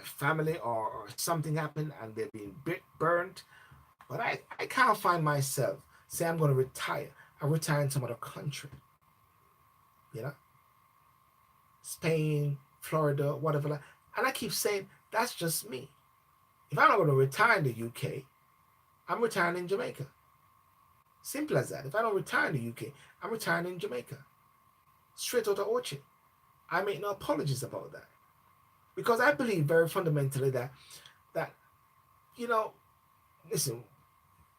family or something happened and they're being burnt, but I can't find myself say I'm going to retire. I retire in some other country, you know, Spain, Florida, whatever. And I keep saying that's just me. If I'm not going to retire in the UK, I'm retiring in Jamaica. Simple as that. If I don't retire in the UK, I'm retiring in Jamaica. Straight out of Orchard. I make no apologies about that. Because I believe very fundamentally that you know, listen,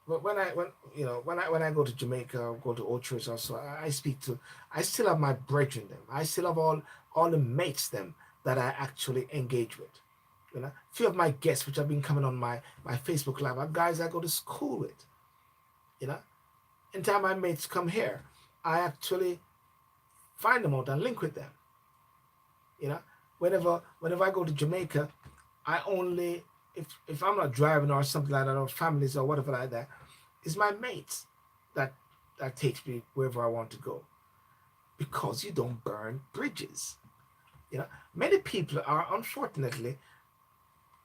when I go to Jamaica or go to Orchard also, I still have my brethren them. I still have all the mates them that I actually engage with. You know, a few of my guests, which have been coming on my Facebook Live, are guys I go to school with. You know, anytime my mates come here, I actually find them out and link with them. You know, whenever I go to Jamaica, I only if I'm not driving or something like that, or families or whatever like that, it's my mates that that takes me wherever I want to go, because you don't burn bridges. You know, many people are unfortunately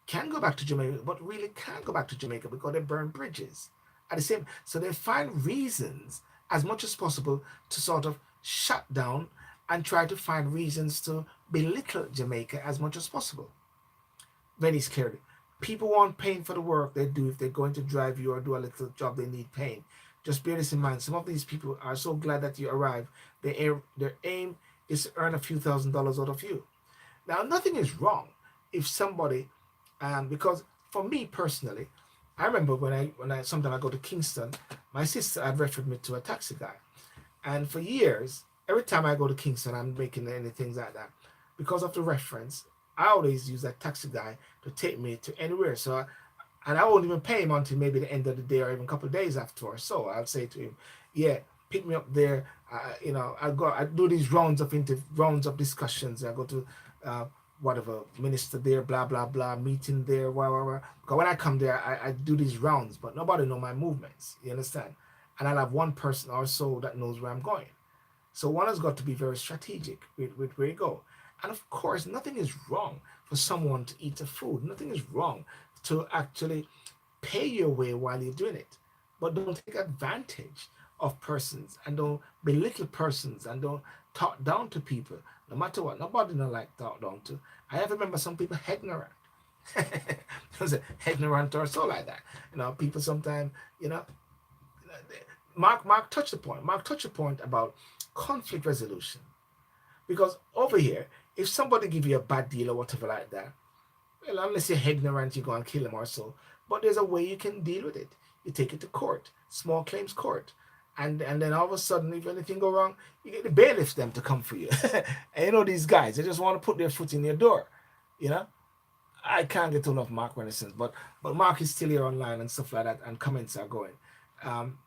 can go back to Jamaica, but really can't go back to Jamaica because they burn bridges. At the same, so they find reasons as much as possible to sort of shut down and try to find reasons to belittle Jamaica as much as possible. Very scary. People want paying for the work they do if they're going to drive you or do a little job they need paying. Just bear this in mind. Some of these people are so glad that you arrive. Their aim is to earn a few $1,000s out of you. Now, nothing is wrong if somebody, because for me personally, I remember when I sometimes I go to Kingston, my sister had referred me to a taxi guy, and for years, every time I go to Kingston, I'm making anything like that. Because of the reference, I always use that taxi guy to take me to anywhere. And I won't even pay him until maybe the end of the day or even a couple of days after or so. I'll say to him, yeah, pick me up there. I do these rounds of discussions. I go to uh, whatever minister there, blah blah blah, meeting there, blah blah blah. Because when I come there, I do these rounds, but nobody know my movements. You understand? And I'll have one person or so that knows where I'm going. So one has got to be very strategic with where you go. And of course, nothing is wrong for someone to eat the food. Nothing is wrong to actually pay your way while you're doing it. But don't take advantage of persons, and don't belittle persons, and don't talk down to people, no matter what. Nobody don't like talk down to. I have remember some people ignorant. Ignorant or so like that. You know, people sometimes, you know, Mark touched the point. Mark touched the point about conflict resolution. Because over here, if somebody give you a bad deal or whatever like that, well, unless you're ignorant, you go and kill them or so. But there's a way you can deal with it. You take it to court, small claims court. And then all of a sudden, if anything go wrong, you get the bailiffs them to come for you. And you know these guys, they just want to put their foot in your door. You know? I can't get enough Mark Renaissance, but Mark is still here online and stuff like that, and comments are going. Um,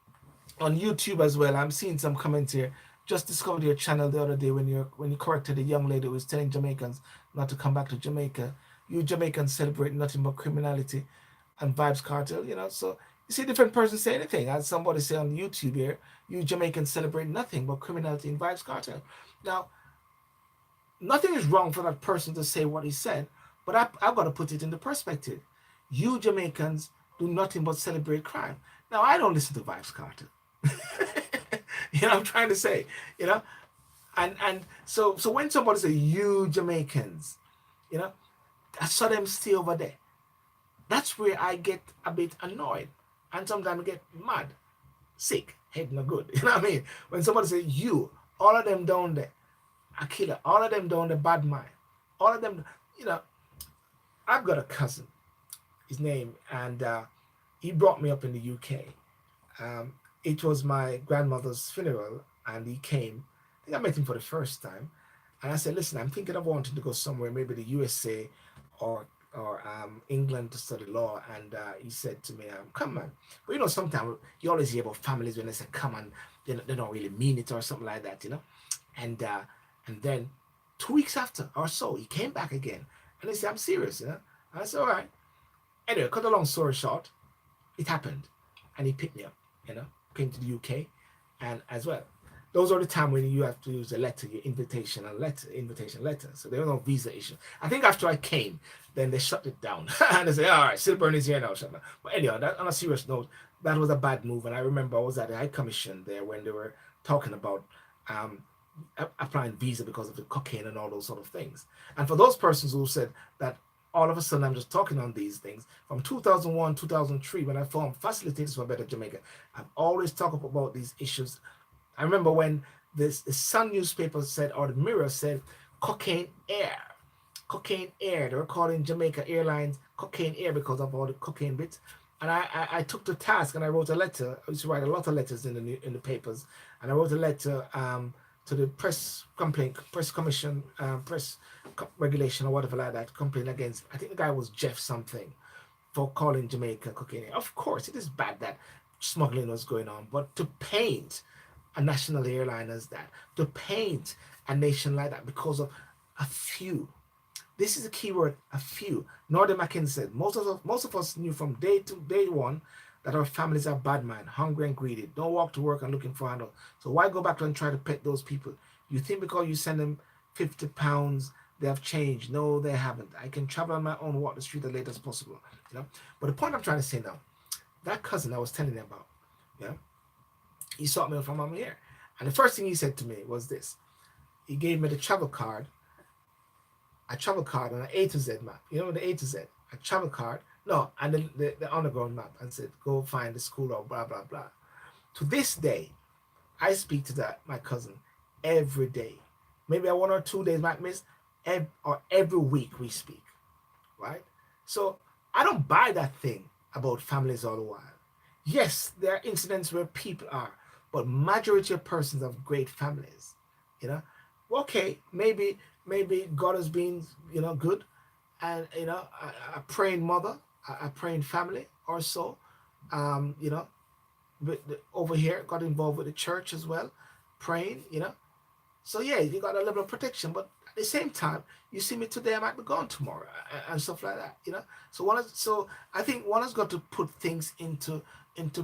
on YouTube as well. I'm seeing some comments here. Just discovered your channel the other day when you corrected a young lady who was telling Jamaicans not to come back to Jamaica. You Jamaicans celebrate nothing but criminality and vibes cartel, you know. So you see different persons say anything. As somebody say on YouTube here, you Jamaicans celebrate nothing but criminality and vibes cartel. Now, nothing is wrong for that person to say what he said, but I've got to put it into perspective. You Jamaicans do nothing but celebrate crime. Now, I don't listen to vibes cartel. You know what I'm trying to say, you know? And so when somebody say you Jamaicans, you know, I saw them stay over there. That's where I get a bit annoyed. And sometimes I get mad, sick, head no good. You know what I mean? When somebody say you, all of them down there, a killer, all of them down the bad mind. All of them, you know, I've got a cousin, his name, and he brought me up in the UK. Um, it was my grandmother's funeral, and he came. I think I met him for the first time, and I said, "Listen, I'm thinking of wanting to go somewhere, maybe the USA or England to study law." And he said to me, "Come on." But you know, sometimes you always hear about families when they say "come on," they don't really mean it or something like that, you know. And then 2 weeks after or so, he came back again, and he said, "I'm serious," you know. And I said, "All right." Anyway, cut a long story short, it happened, and he picked me up, you know, came to the UK, and as well. Those are the time when you have to use a letter, your invitation letter. So there was no visa issue. I think after I came, then they shut it down. And they say, all right, SYLBOURNE is here now. Shut down. But anyhow, on a serious note, that was a bad move. And I remember I was at the High Commission there when they were talking about um, applying visa because of the cocaine and all those sort of things. And for those persons who said that all of a sudden I'm just talking on these things, from 2001, 2003, when I formed Facilitators for Better Jamaica, I've always talked about these issues. I remember when the Sun newspaper said, or the Mirror said, cocaine air. Cocaine air. They were calling Jamaica Airlines cocaine air because of all the cocaine bits. And I took the task and I wrote a letter. I used to write a lot of letters in the papers. And I wrote a letter to the press complaint, press commission, regulation or whatever like that, complaint against, I think the guy was Jeff something, for calling Jamaica cocaine. Of course, it is bad that smuggling was going on, but to paint a national airline as that, to paint a nation like that because of a few. This is a key word, a few. Northern Mackin said, most of us knew from day one that our families are bad man, hungry and greedy. Don't walk to work and looking for handle. So why go back and try to pet those people? You think because you send them £50, they have changed? No, they haven't. I can travel on my own, walk the street as late as possible. You know. But the point I'm trying to say now, that cousin I was telling you about, yeah, he sought me from mom here, and the first thing he said to me was this. He gave me the travel card, a travel card on an A to Z map. You know the A to Z, a travel card. No, and the underground map, and said, go find the school or blah blah blah. To this day, I speak to that my cousin every day. Maybe a 1 or 2 days might miss, or every week we speak, right? So I don't buy that thing about families all the while. Yes, there are incidents where people are, but majority of persons have great families. You know, okay, maybe God has been good, and a praying mother, a praying family or so. You know, over here got involved with the church as well, praying. You know, so yeah, you got a level of protection, but at the same time, you see me today, I might be gone tomorrow, and stuff like that. You know, so I think one has got to put things into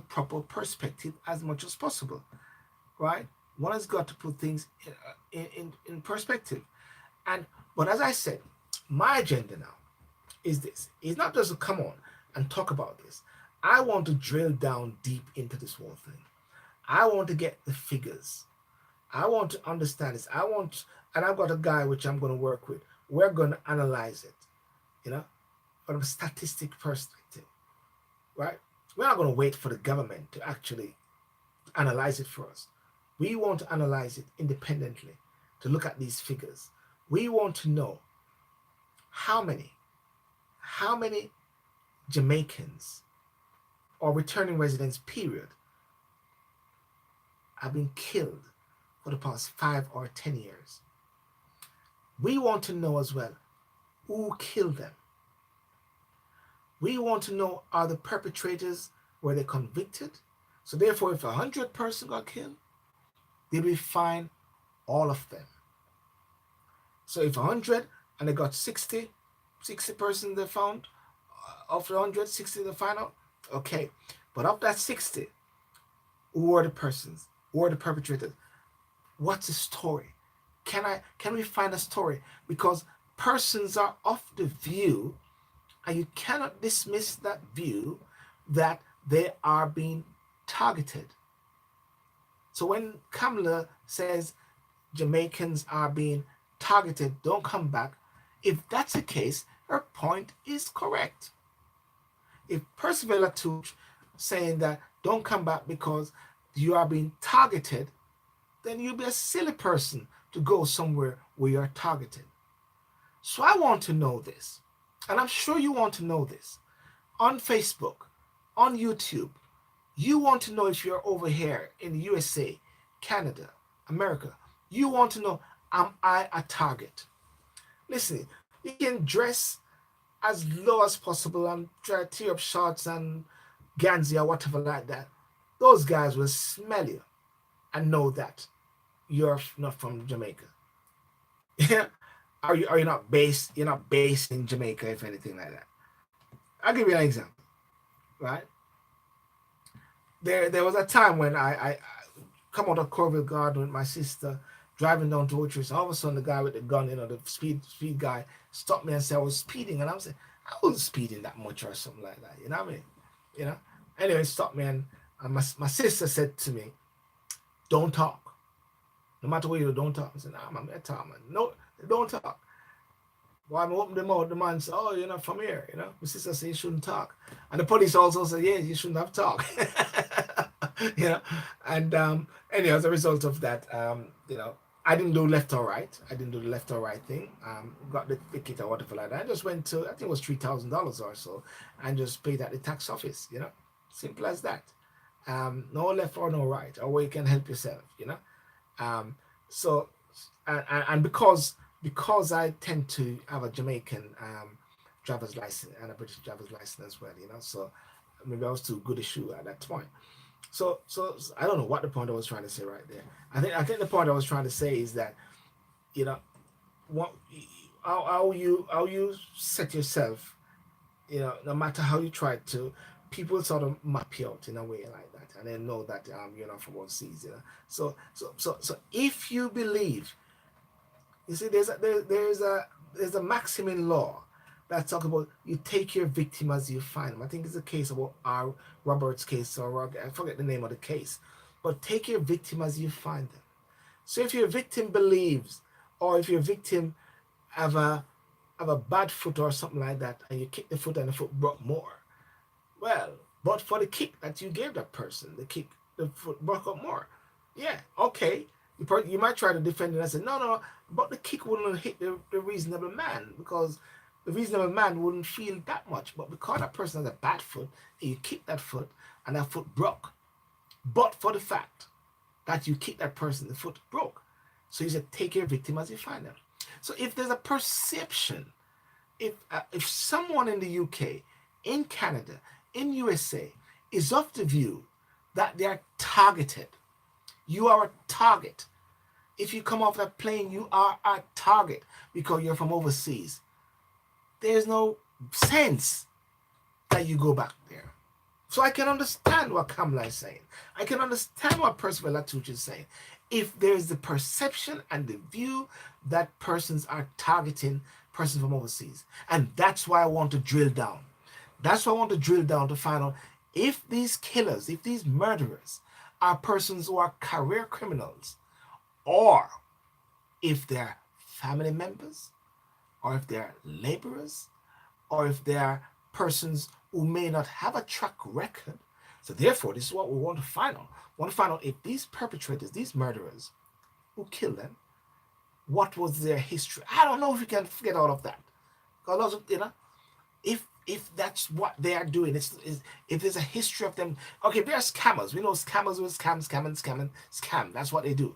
proper perspective as much as possible, right? One has got to put things in perspective, and but as I said, my agenda now is this: is not just to come on and talk about this. I want to drill down deep into this whole thing. I want to get the figures. I want to understand this. And I've got a guy which I'm going to work with. We're going to analyze it, from a statistic perspective, right? We're not going to wait for the government to actually analyze it for us. We want to analyze it independently, to look at these figures. We want to know how many Jamaicans or returning residents, period, have been killed for the past 5 or 10 years. We want to know as well who killed them. We want to know, are the perpetrators, were they convicted? So therefore, if 100 persons got killed, did we find all of them? So if 100 and they got 60 persons they found, of the 100, 60 they find out, okay. But of that 60, who are the persons? Who are the perpetrators? What's the story? Can we find a story? Because persons are of the view, and you cannot dismiss that view, that they are being targeted. So when Kamala says Jamaicans are being targeted, don't come back, if that's the case, her point is correct. If Percival Touch saying that don't come back because you are being targeted, then you'll be a silly person to go somewhere where you're targeted. So I want to know this, and I'm sure you want to know this. On Facebook, on YouTube, you want to know if you're over here in the USA, Canada, America. You want to know, am I a target? Listen, you can dress as low as possible and try to tear up shorts and Gansy or whatever like that. Those guys will smell you and know that you're not from Jamaica. Yeah, are you not based? You're not based in Jamaica, if anything like that. I'll give you an example, right? There was a time when I come out of Corville Garden with my sister, driving down to Ocho, and all of a sudden the guy with the gun, the speed guy, stopped me and said I was speeding, and I was saying I wasn't speeding that much or something like that. You know what I mean? Anyway, stopped me, and my sister said to me, "Don't talk. No matter what you do, don't talk." I said, "Nah, man, I'm talking, man. No, don't talk." Well, I'm opening the mouth. The man said, "Oh, you're not from here." My sister said you shouldn't talk, and the police also said, "Yeah, you shouldn't have talk." And anyway, as a result of that, I didn't do left or right. I didn't do the left or right thing. Got the ticket or whatever like that. I just went to, I think it was $3,000 or so, and just paid at the tax office. Simple as that. No left or no right, or where you can help yourself. So and because I tend to have a Jamaican driver's license and a British driver's license as well, so maybe I was too good a shoe at that point. So I don't know what the point I was trying to say right there. I think the point I was trying to say is that you know what how you set yourself, no matter how you try to, people sort of map you out in a way like that, and they know that you're not from overseas. So if you believe, you see, there's a maximum law that talks about you take your victim as you find them. I think it's a case about our Robert's case, or I forget the name of the case, but take your victim as you find them. So if your victim believes, or if your victim have a bad foot or something like that, and you kick the foot and the foot broke more, well, but for the kick that you gave that person, the foot broke up more. Yeah, okay. You might try to defend it and say, no, no, but the kick wouldn't hit the reasonable man, because the reasonable man wouldn't feel that much. But because that person has a bad foot, and you kick that foot and that foot broke, but for the fact that you kicked that person, the foot broke. So you said, take your victim as you find them. So if there's a perception, if someone in the UK, in Canada, in USA is of the view that they are targeted, you are a target. If you come off that plane, you are a target because you're from overseas. There's no sense that you go back there. So I can understand what Kamala is saying. I can understand what Percival Latucci is saying. If there's the perception and the view that persons are targeting persons from overseas. And that's why I want to drill down. That's why I want to drill down to find out if these killers, if these murderers are persons who are career criminals, or if they're family members, or if they're laborers, or if they're persons who may not have a track record. So therefore, this is what we want to find out. We want to find out if these perpetrators, these murderers who killed them, what was their history. I don't know if you can forget all of that. Because, if that's what they are doing, if there's a history of them. Okay, they're scammers. We know scammers will scam. That's what they do.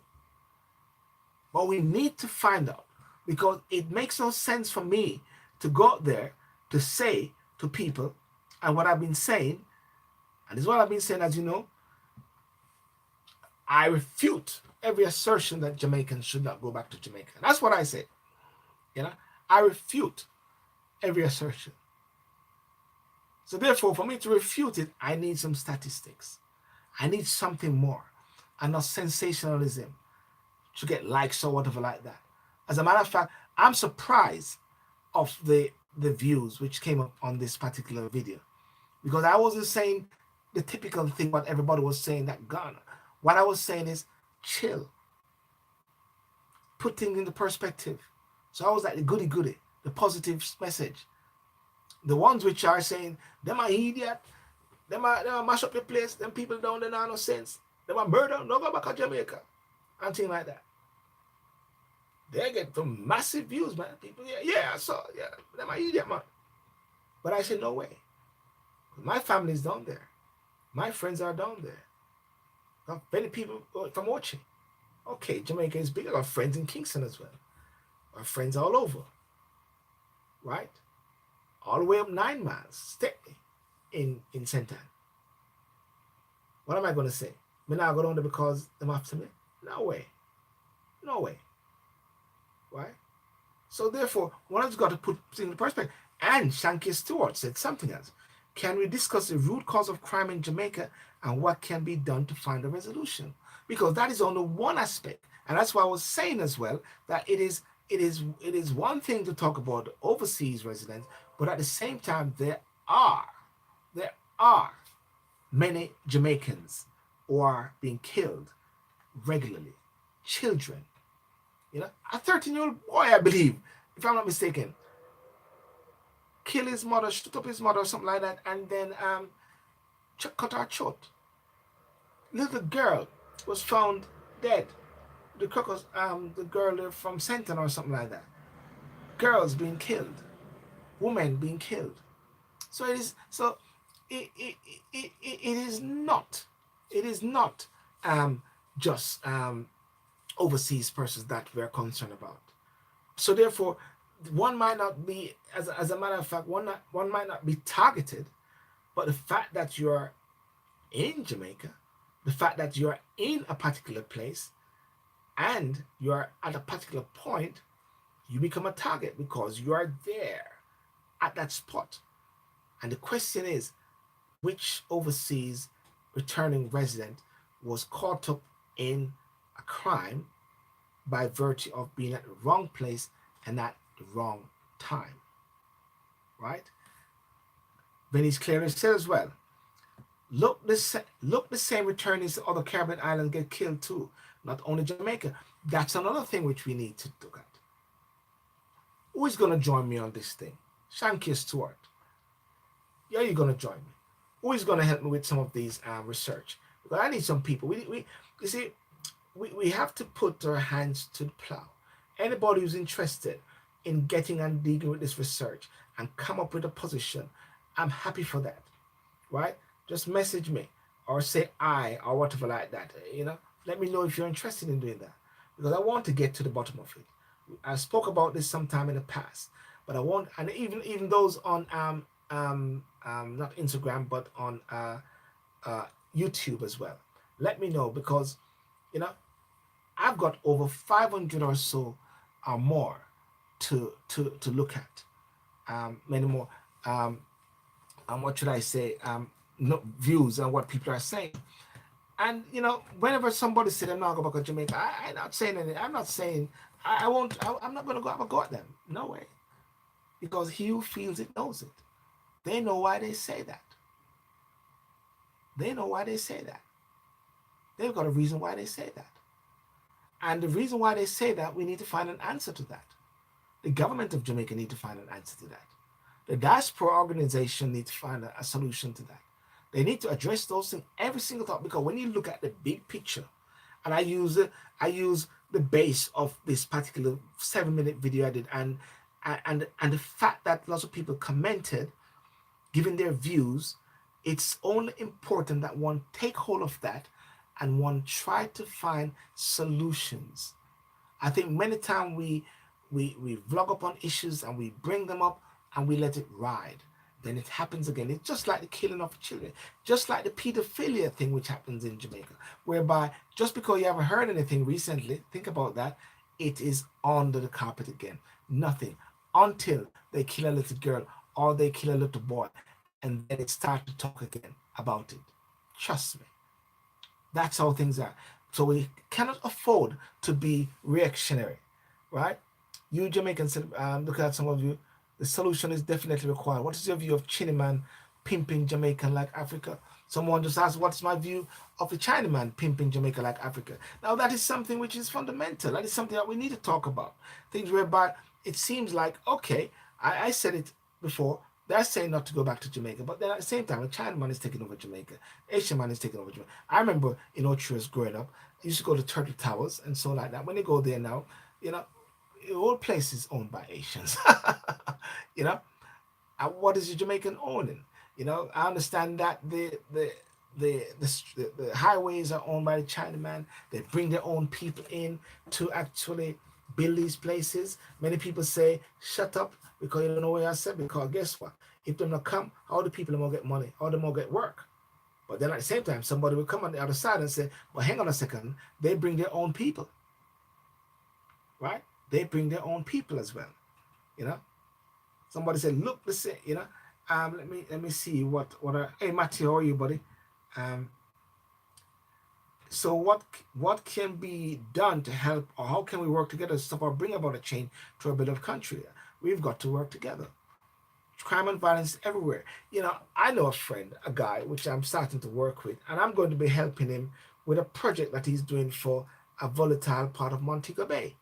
But we need to find out, because it makes no sense for me to go out there to say to people, and what I've been saying, and this is what I've been saying, as you know, I refute every assertion that Jamaicans should not go back to Jamaica. That's what I say. I refute every assertion. So therefore, for me to refute it, I need some statistics. I need something more, and not sensationalism to get likes or whatever like that. As a matter of fact, I'm surprised of the views which came up on this particular video, because I wasn't saying the typical thing what everybody was saying, that Ghana. What I was saying is chill, put things into perspective. So I was like the goody, the positive message. The ones which are saying, them are idiot, them are mash up your place, them people down there are no sense, them are murder, no go back to Jamaica, and things like that. They get some massive views, man. People, I saw, them are idiot, man. But I said, no way. My family's down there. My friends are down there. Got many people from watching. Okay, Jamaica is big. I got friends in Kingston as well. I have friends all over. Right? All the way up 9 miles, Stepney, in St. Anne. What am I going to say? Me now go down there because them after me? No way. No way. Right? So therefore, one has got to put things in perspective. And Shanky Stewart said something else. Can we discuss the root cause of crime in Jamaica and what can be done to find a resolution? Because that is only one aspect. And that's why I was saying as well that it is one thing to talk about overseas residents, but at the same time there are many Jamaicans who are being killed regularly. Children. A 13-year-old boy, I believe, if I'm not mistaken, kill his mother, shoot up his mother or something like that, and then cut her throat. Little girl was found dead. The girl from Senton or something like that. Girls being killed, women being killed. So it is. So it is not. It is not just overseas persons that we're concerned about. So therefore, one might not be, as a matter of fact, one might not be targeted, but the fact that you're in Jamaica, the fact that you're in a particular place and you're at a particular point, you become a target because you are there at that spot. And the question is, which overseas returning resident was caught up in a crime by virtue of being at the wrong place and at the wrong time, right? Venice clearly said as well, look the same returnees to other Caribbean islands get killed too, not only Jamaica. That's another thing which we need to look at. Who is going to join me on this thing? Shankia Stewart. Yeah, you're going to join me. Who is going to help me with some of these research? Because I need some people. You see, we have to put our hands to the plow. Anybody who's interested in getting and digging with this research and come up with a position, I'm happy for that, right? Just message me or say I or whatever like that. Let me know if you're interested in doing that, because I want to get to the bottom of it. I spoke about this sometime in the past, but I want, and even those on not Instagram but on YouTube as well. Let me know, because you know I've got over 500 or so or more to look at. Many more. And what should I say? No, views on what people are saying. And whenever somebody said I'm not going back to Jamaica, I'm not saying anything. I'm not saying I won't. I'm not going to go have a go at them. No way. Because he who feels it knows it. They know why they say that. They know why they say that. They've got a reason why they say that. And the reason why they say that, we need to find an answer to that. The government of Jamaica need to find an answer to that. The diaspora organization needs to find a solution to that. They need to address those things every single time, because when you look at the big picture, and I use the base of this particular 7-minute video I did, and the fact that lots of people commented, giving their views, it's only important that one take hold of that and one try to find solutions. I think many times we vlog up on issues and we bring them up and we let it ride. Then it happens again. It's just like the killing of children, just like the pedophilia thing which happens in Jamaica, whereby just because you haven't heard anything recently, think about that, it is under the carpet again. Nothing until they kill a little girl or they kill a little boy, and then it starts to talk again about it. Trust me. That's how things are. So we cannot afford to be reactionary, right? You Jamaicans, look at some of you. The solution is definitely required. What is your view of Chinaman pimping Jamaican like Africa? Someone just asked, what's my view of the Chinaman pimping Jamaica like Africa? Now, that is something which is fundamental. That is something that we need to talk about. Things whereby it seems like, okay, I said it before, they're saying not to go back to Jamaica, but then at the same time, a Chinaman is taking over Jamaica. Asian man is taking over Jamaica. I remember in Ochias growing up, I used to go to Turtle Towers and so like that. When you go there now, the whole place is owned by Asians. you know, and what is the Jamaican owning? I understand that the highways are owned by the Chinaman. They bring their own people in to actually build these places. Many people say, shut up, because you don't know what I said, because guess what? If they don't come, how the people will get money, how they will get work. But then at the same time, somebody will come on the other side and say, well, hang on a second, they bring their own people. Right? They bring their own people as well. Somebody said, look, listen, let me see hey Matthew, how are you, buddy? So what can be done to help, or how can we work together to stop or bring about a change to our beloved country? We've got to work together. Crime and violence everywhere. I know a friend, a guy, which I'm starting to work with, and I'm going to be helping him with a project that he's doing for a volatile part of Montego Bay.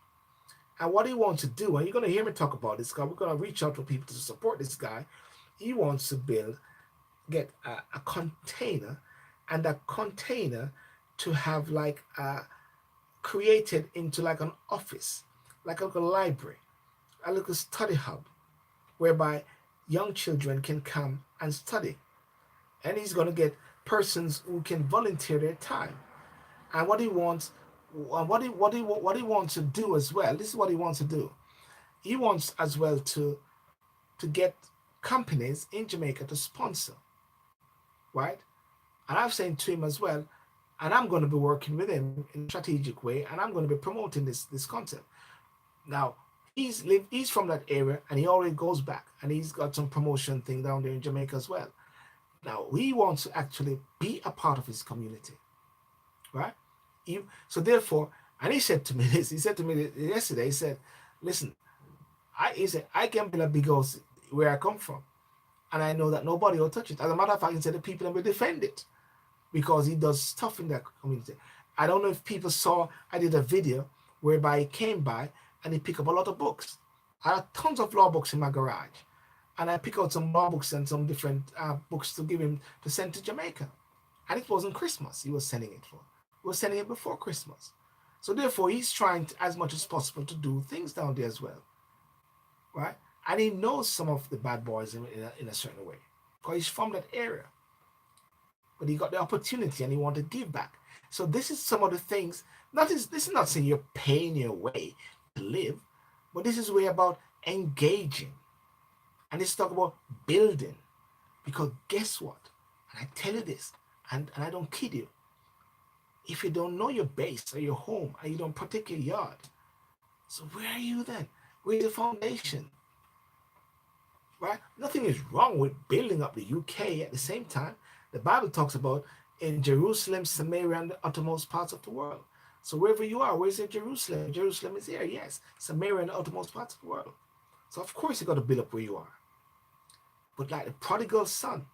And what he wants to do, and you're going to hear me talk about this, because we're going to reach out to people to support this guy. He wants to get a container, and that container to have like created into like an office, like a little library, a little study hub, whereby young children can come and study. And he's going to get persons who can volunteer their time. And what he wants, And what he wants to do as well. This is what he wants to do. He wants as well to get companies in Jamaica to sponsor, right? And I've said to him as well, and I'm going to be working with him in a strategic way, and I'm going to be promoting this concept. Now, he's from that area, and he already goes back, and he's got some promotion thing down there in Jamaica as well. Now, he wants to actually be a part of his community, right? So therefore, and he said to me this, he said to me yesterday, he said, listen, he said, I can build a big house where I come from, and I know that nobody will touch it. As a matter of fact, he said the people will defend it because he does stuff in that community. I don't know if people saw, I did a video whereby he came by and he picked up a lot of books. I had tons of law books in my garage, and I picked out some law books and some different books to give him to send to Jamaica. And it wasn't Christmas he was sending it for. He was sending it before Christmas. So therefore, he's trying to, as much as possible to do things down there as well, right? And he knows some of the bad boys in a certain way because he's from that area. But he got the opportunity and he wanted to give back. So this is some of the things. This is not saying you're paying your way to live, but this is way about engaging. And this talk about building. Because guess what? And I tell you this, and I don't kid you. If you don't know your base or your home and you don't protect your yard, so where are you then? Where's the foundation? Right? Nothing is wrong with building up the UK at the same time. The Bible talks about in Jerusalem, Samaria, and the uttermost parts of the world. So wherever you are, where's it Jerusalem? Jerusalem is here, yes. Samaria and the uttermost parts of the world. So of course you got to build up where you are. But like the prodigal son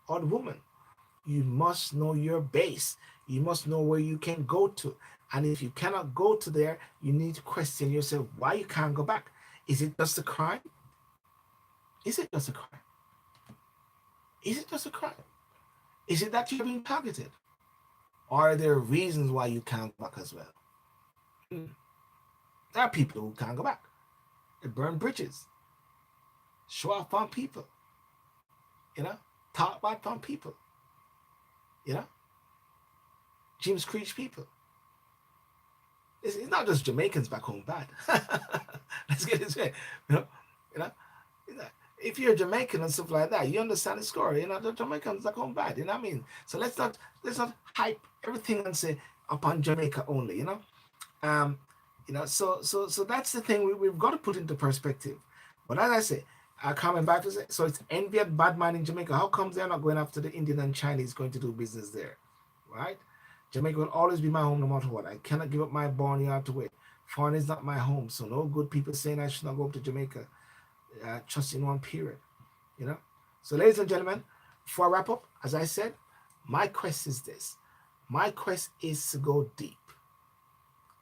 or the woman, you must know your base. You must know where you can go to. And if you cannot go to there, you need to question yourself why you can't go back. Is it just a crime? Is it just a crime? Is it just a crime? Is it that you're being targeted? Or are there reasons why you can't go back as well? There are people who can't go back. They burn bridges, show off on people, talk bad on people, James Creech people. It's not just Jamaicans back home bad. Let's get this straight. You know, if you're Jamaican and stuff like that, you understand the story. The Jamaicans back home bad. You know what I mean? So let's not hype everything and say upon Jamaica only. So that's the thing we've got to put into perspective. But as I say, coming back to say, so it's envy and bad mind in Jamaica. How come they're not going after the Indian and Chinese going to do business there, right? Jamaica will always be my home no matter what. I cannot give up my barnyard to wait. Foreign is not my home, so no good people saying I should not go up to Jamaica. Just in one period, So ladies and gentlemen, before I wrap up, as I said, my quest is this. My quest is to go deep.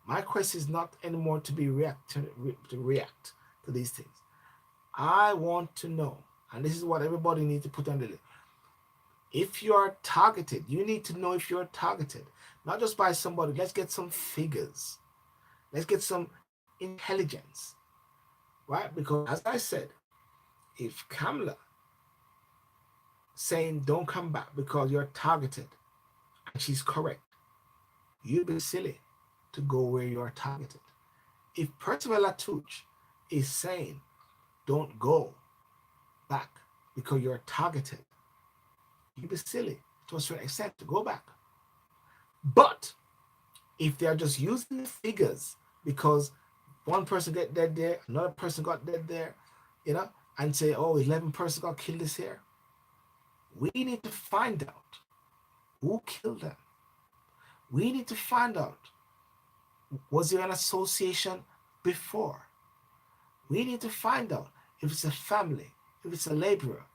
My quest is not anymore to react to these things. I want to know, and this is what everybody needs to put under it. If you are targeted, you need to know if you're targeted, not just by somebody. Let's get some figures. Let's get some intelligence, right? Because as I said, if Kamala saying don't come back because you're targeted, and she's correct, you'd be silly to go where you're targeted. If Percival Latouche is saying don't go back because you're targeted, you'd be silly to a certain extent to go back. But if they're just using the figures because one person got dead there, another person got dead there, and say, 11 persons got killed this year, we need to find out who killed them. We need to find out, was there an association before? We need to find out if it's a family, if it's a laborer.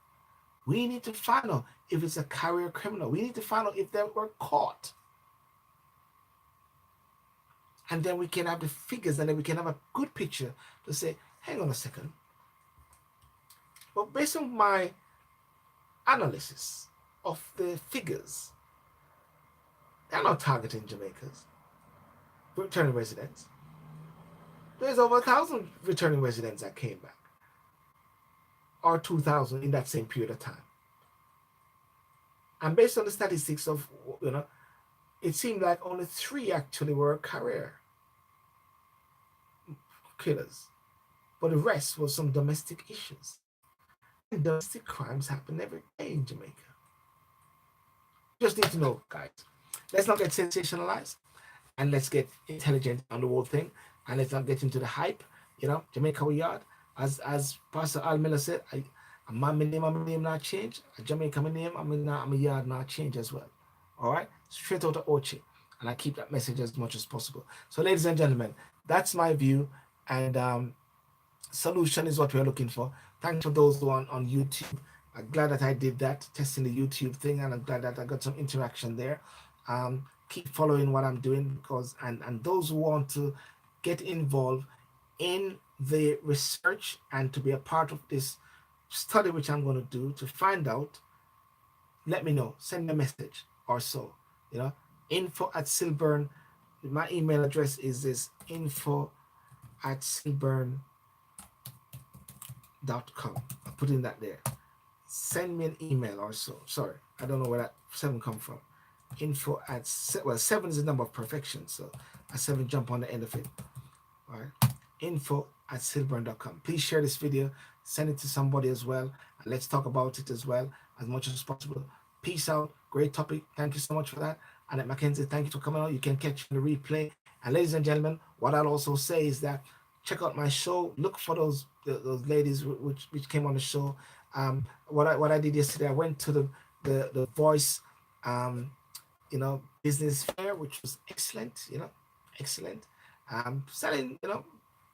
We need to find out if it's a career criminal. We need to find out if they were caught. And then we can have the figures, and then we can have a good picture to say, hang on a second. But based on my analysis of the figures, they're not targeting Jamaicans, returning residents. There's over 1,000 returning residents that came back, or 2,000 in that same period of time. And based on the statistics of, it seemed like only three actually were career killers, but the rest was some domestic issues. And domestic crimes happen every day in Jamaica. Just need to know, guys. Let's not get sensationalized and let's get intelligent on the whole thing and let's not get into the hype. Jamaica we yard. As Pastor Al Miller said, my name not change. Jamaica my name, I'm a yard not change as well. All right? Straight out of Ochi. And I keep that message as much as possible. So ladies and gentlemen, that's my view. And solution is what we're looking for. Thanks for those who are on YouTube. I'm glad that I did that, testing the YouTube thing, and I'm glad that I got some interaction there. Keep following what I'm doing because and those who want to get involved in the research and to be a part of this study which I'm going to do to find out, let me know. Send me a message or so. Info at SYLBOURNE. My email address is this info at SYLBOURNE.com. I'm putting that there. Send me an email or so. Sorry, I don't know where that 7 come from. Info at, well, 7 is the number of perfection, so a 7 jump on the end of it. All right. Info at SYLBOURNE.com. Please share this video, send it to somebody as well, and let's talk about it as well as much as possible. Peace out. Great topic. Thank you so much for that. And at Mackenzie, thank you for coming out. You can catch the replay. And ladies and gentlemen, what I'll also say is that check out my show. Look for those ladies which came on the show. What I did yesterday, I went to the Voice, business fair, which was excellent. Excellent. Selling,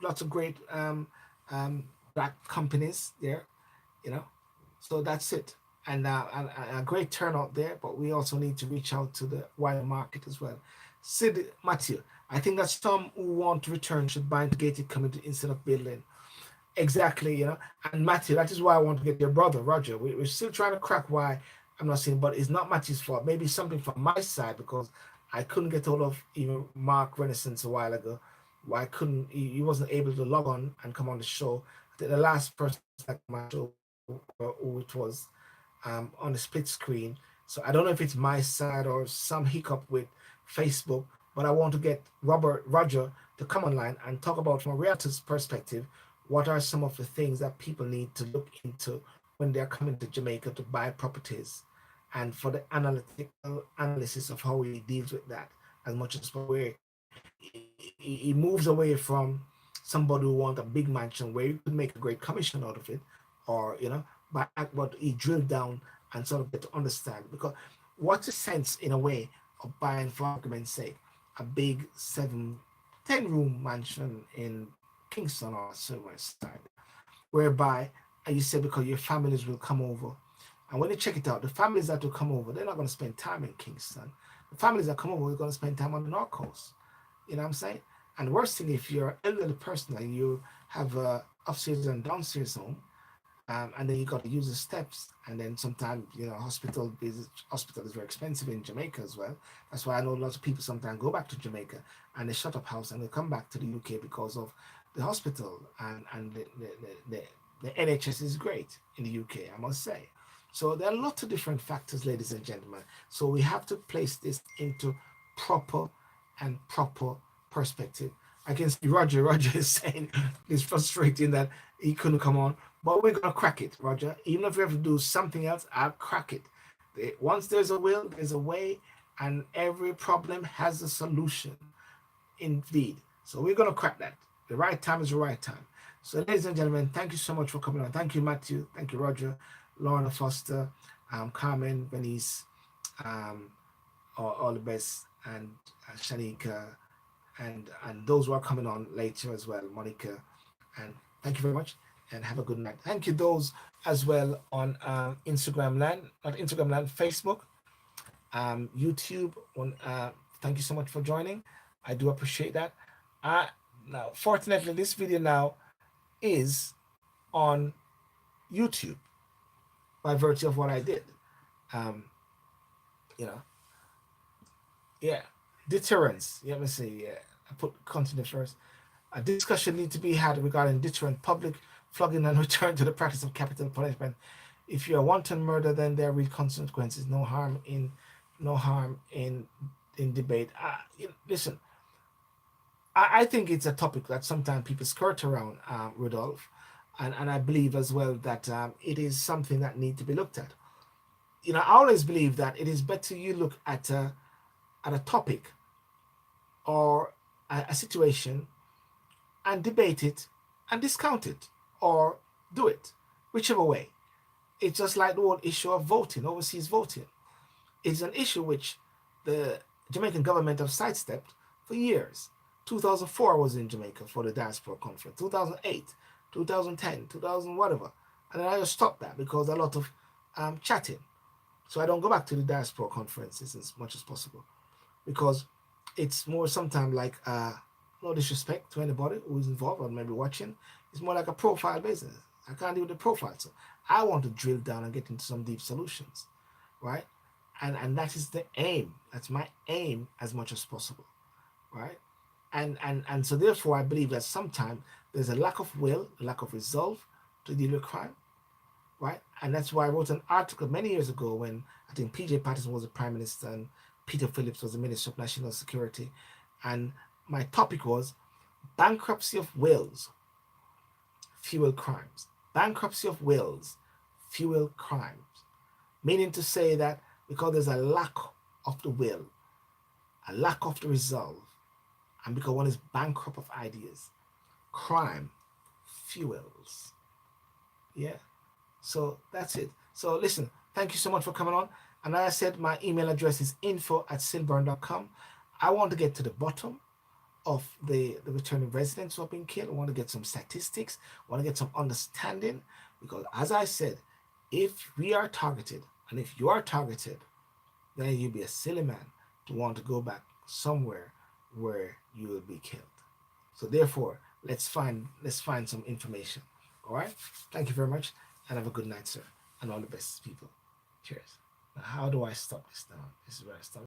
lots of great black companies there. So that's it. And a great turnout there, but we also need to reach out to the wider market as well. Sid Matthew, I think that some who want to return should buy into gated community instead of building. Exactly, And Matthew, that is why I want to get your brother, Roger. We're still trying to crack why I'm not seeing, but it's not Matthew's fault. Maybe something from my side because I couldn't get hold of even Mark Renaissance a while ago. Why couldn't he wasn't able to log on and come on the show. I think the last person that my show, who it was on the split screen. So I don't know if it's my side or some hiccup with Facebook, but I want to get Roger to come online and talk about from a realtor's perspective, what are some of the things that people need to look into when they're coming to Jamaica to buy properties, and for the analytical analysis of how he deals with that as much as where he moves away from somebody who wants a big mansion where you could make a great commission out of it, or but he drilled down and sort of get to understand, because what's the sense in a way of buying, for argument's sake, a big 7-10 room mansion in Kingston or somewhere side, whereby you say because your families will come over, and when you check it out, the families that will come over, they're not going to spend time in Kingston. The families that come over are going to spend time on the North Coast. You know what I'm saying? And the worst thing, if you're an elderly person and you have a upstairs and downstairs home, and then you got to use the steps, and then sometimes hospital is very expensive in Jamaica as well. That's why I know lots of people sometimes go back to Jamaica and they shut up house and they come back to the UK because of the hospital, and the NHS is great in the UK, I must say. So there are lots of different factors, ladies and gentlemen. So we have to place this into proper perspective. I can see Roger. Roger is saying it's frustrating that he couldn't come on, but we're gonna crack it, Roger. Even if we have to do something else, I'll crack it. Once there's a will, there's a way, and every problem has a solution. Indeed. So we're gonna crack that. The right time is the right time. So, ladies and gentlemen, thank you so much for coming on. Thank you, Matthew. Thank you, Roger, Lorna Foster, Carmen, Venice, all the best, and Shanika, and those who are coming on later as well, Monica, and thank you very much, and have a good night. Thank you those as well on Instagram land, not Instagram land, Facebook, YouTube. Thank you so much for joining. I do appreciate that. Now, fortunately, this video now is on YouTube by virtue of what I did. Um, you know, yeah, deterrence. Let me see. Yeah, I put continue first. A discussion need to be had regarding deterrent public flogging and return to the practice of capital punishment. If you are wanton murder, then there will be consequences. No harm in in debate. Listen, I think it's a topic that sometimes people skirt around, Rudolph, and I believe as well that it is something that need to be looked at. I always believe that it is better you look at a topic or a situation and debate it and discount it or do it, whichever way. It's just like the whole issue of voting, overseas voting. It's an issue which the Jamaican government have sidestepped for years. 2004 I was in Jamaica for the diaspora conference, 2008, 2010, 2000 whatever. And then I just stopped that because a lot of chatting. So I don't go back to the diaspora conferences as much as possible because it's more sometimes like no disrespect to anybody who's involved or maybe watching. It's more like a profile business. I can't deal with the profile. So I want to drill down and get into some deep solutions, right? And that is the aim. That's my aim as much as possible, right? And so therefore I believe that sometimes there's a lack of will, a lack of resolve to deal with crime, right? And that's why I wrote an article many years ago when I think PJ Patterson was the Prime Minister and Peter Phillips was the Minister of National Security. And my topic was bankruptcy of wills, fuel crimes. Bankruptcy of wills, fuel crimes. Meaning to say that because there's a lack of the will, a lack of the resolve, and because one is bankrupt of ideas, crime fuels. Yeah. So that's it. So listen, thank you so much for coming on. And as I said, my email address is info@sylbourne.com. I want to get to the bottom of the returning residents who have been killed. I want to get some statistics. I want to get some understanding. Because as I said, if we are targeted and if you are targeted, then you'll be a silly man to want to go back somewhere where you will be killed. So therefore, let's find some information. All right. Thank you very much, and have a good night, sir, and all the best, people. Cheers. Now, how do I stop this now? This is where I stop.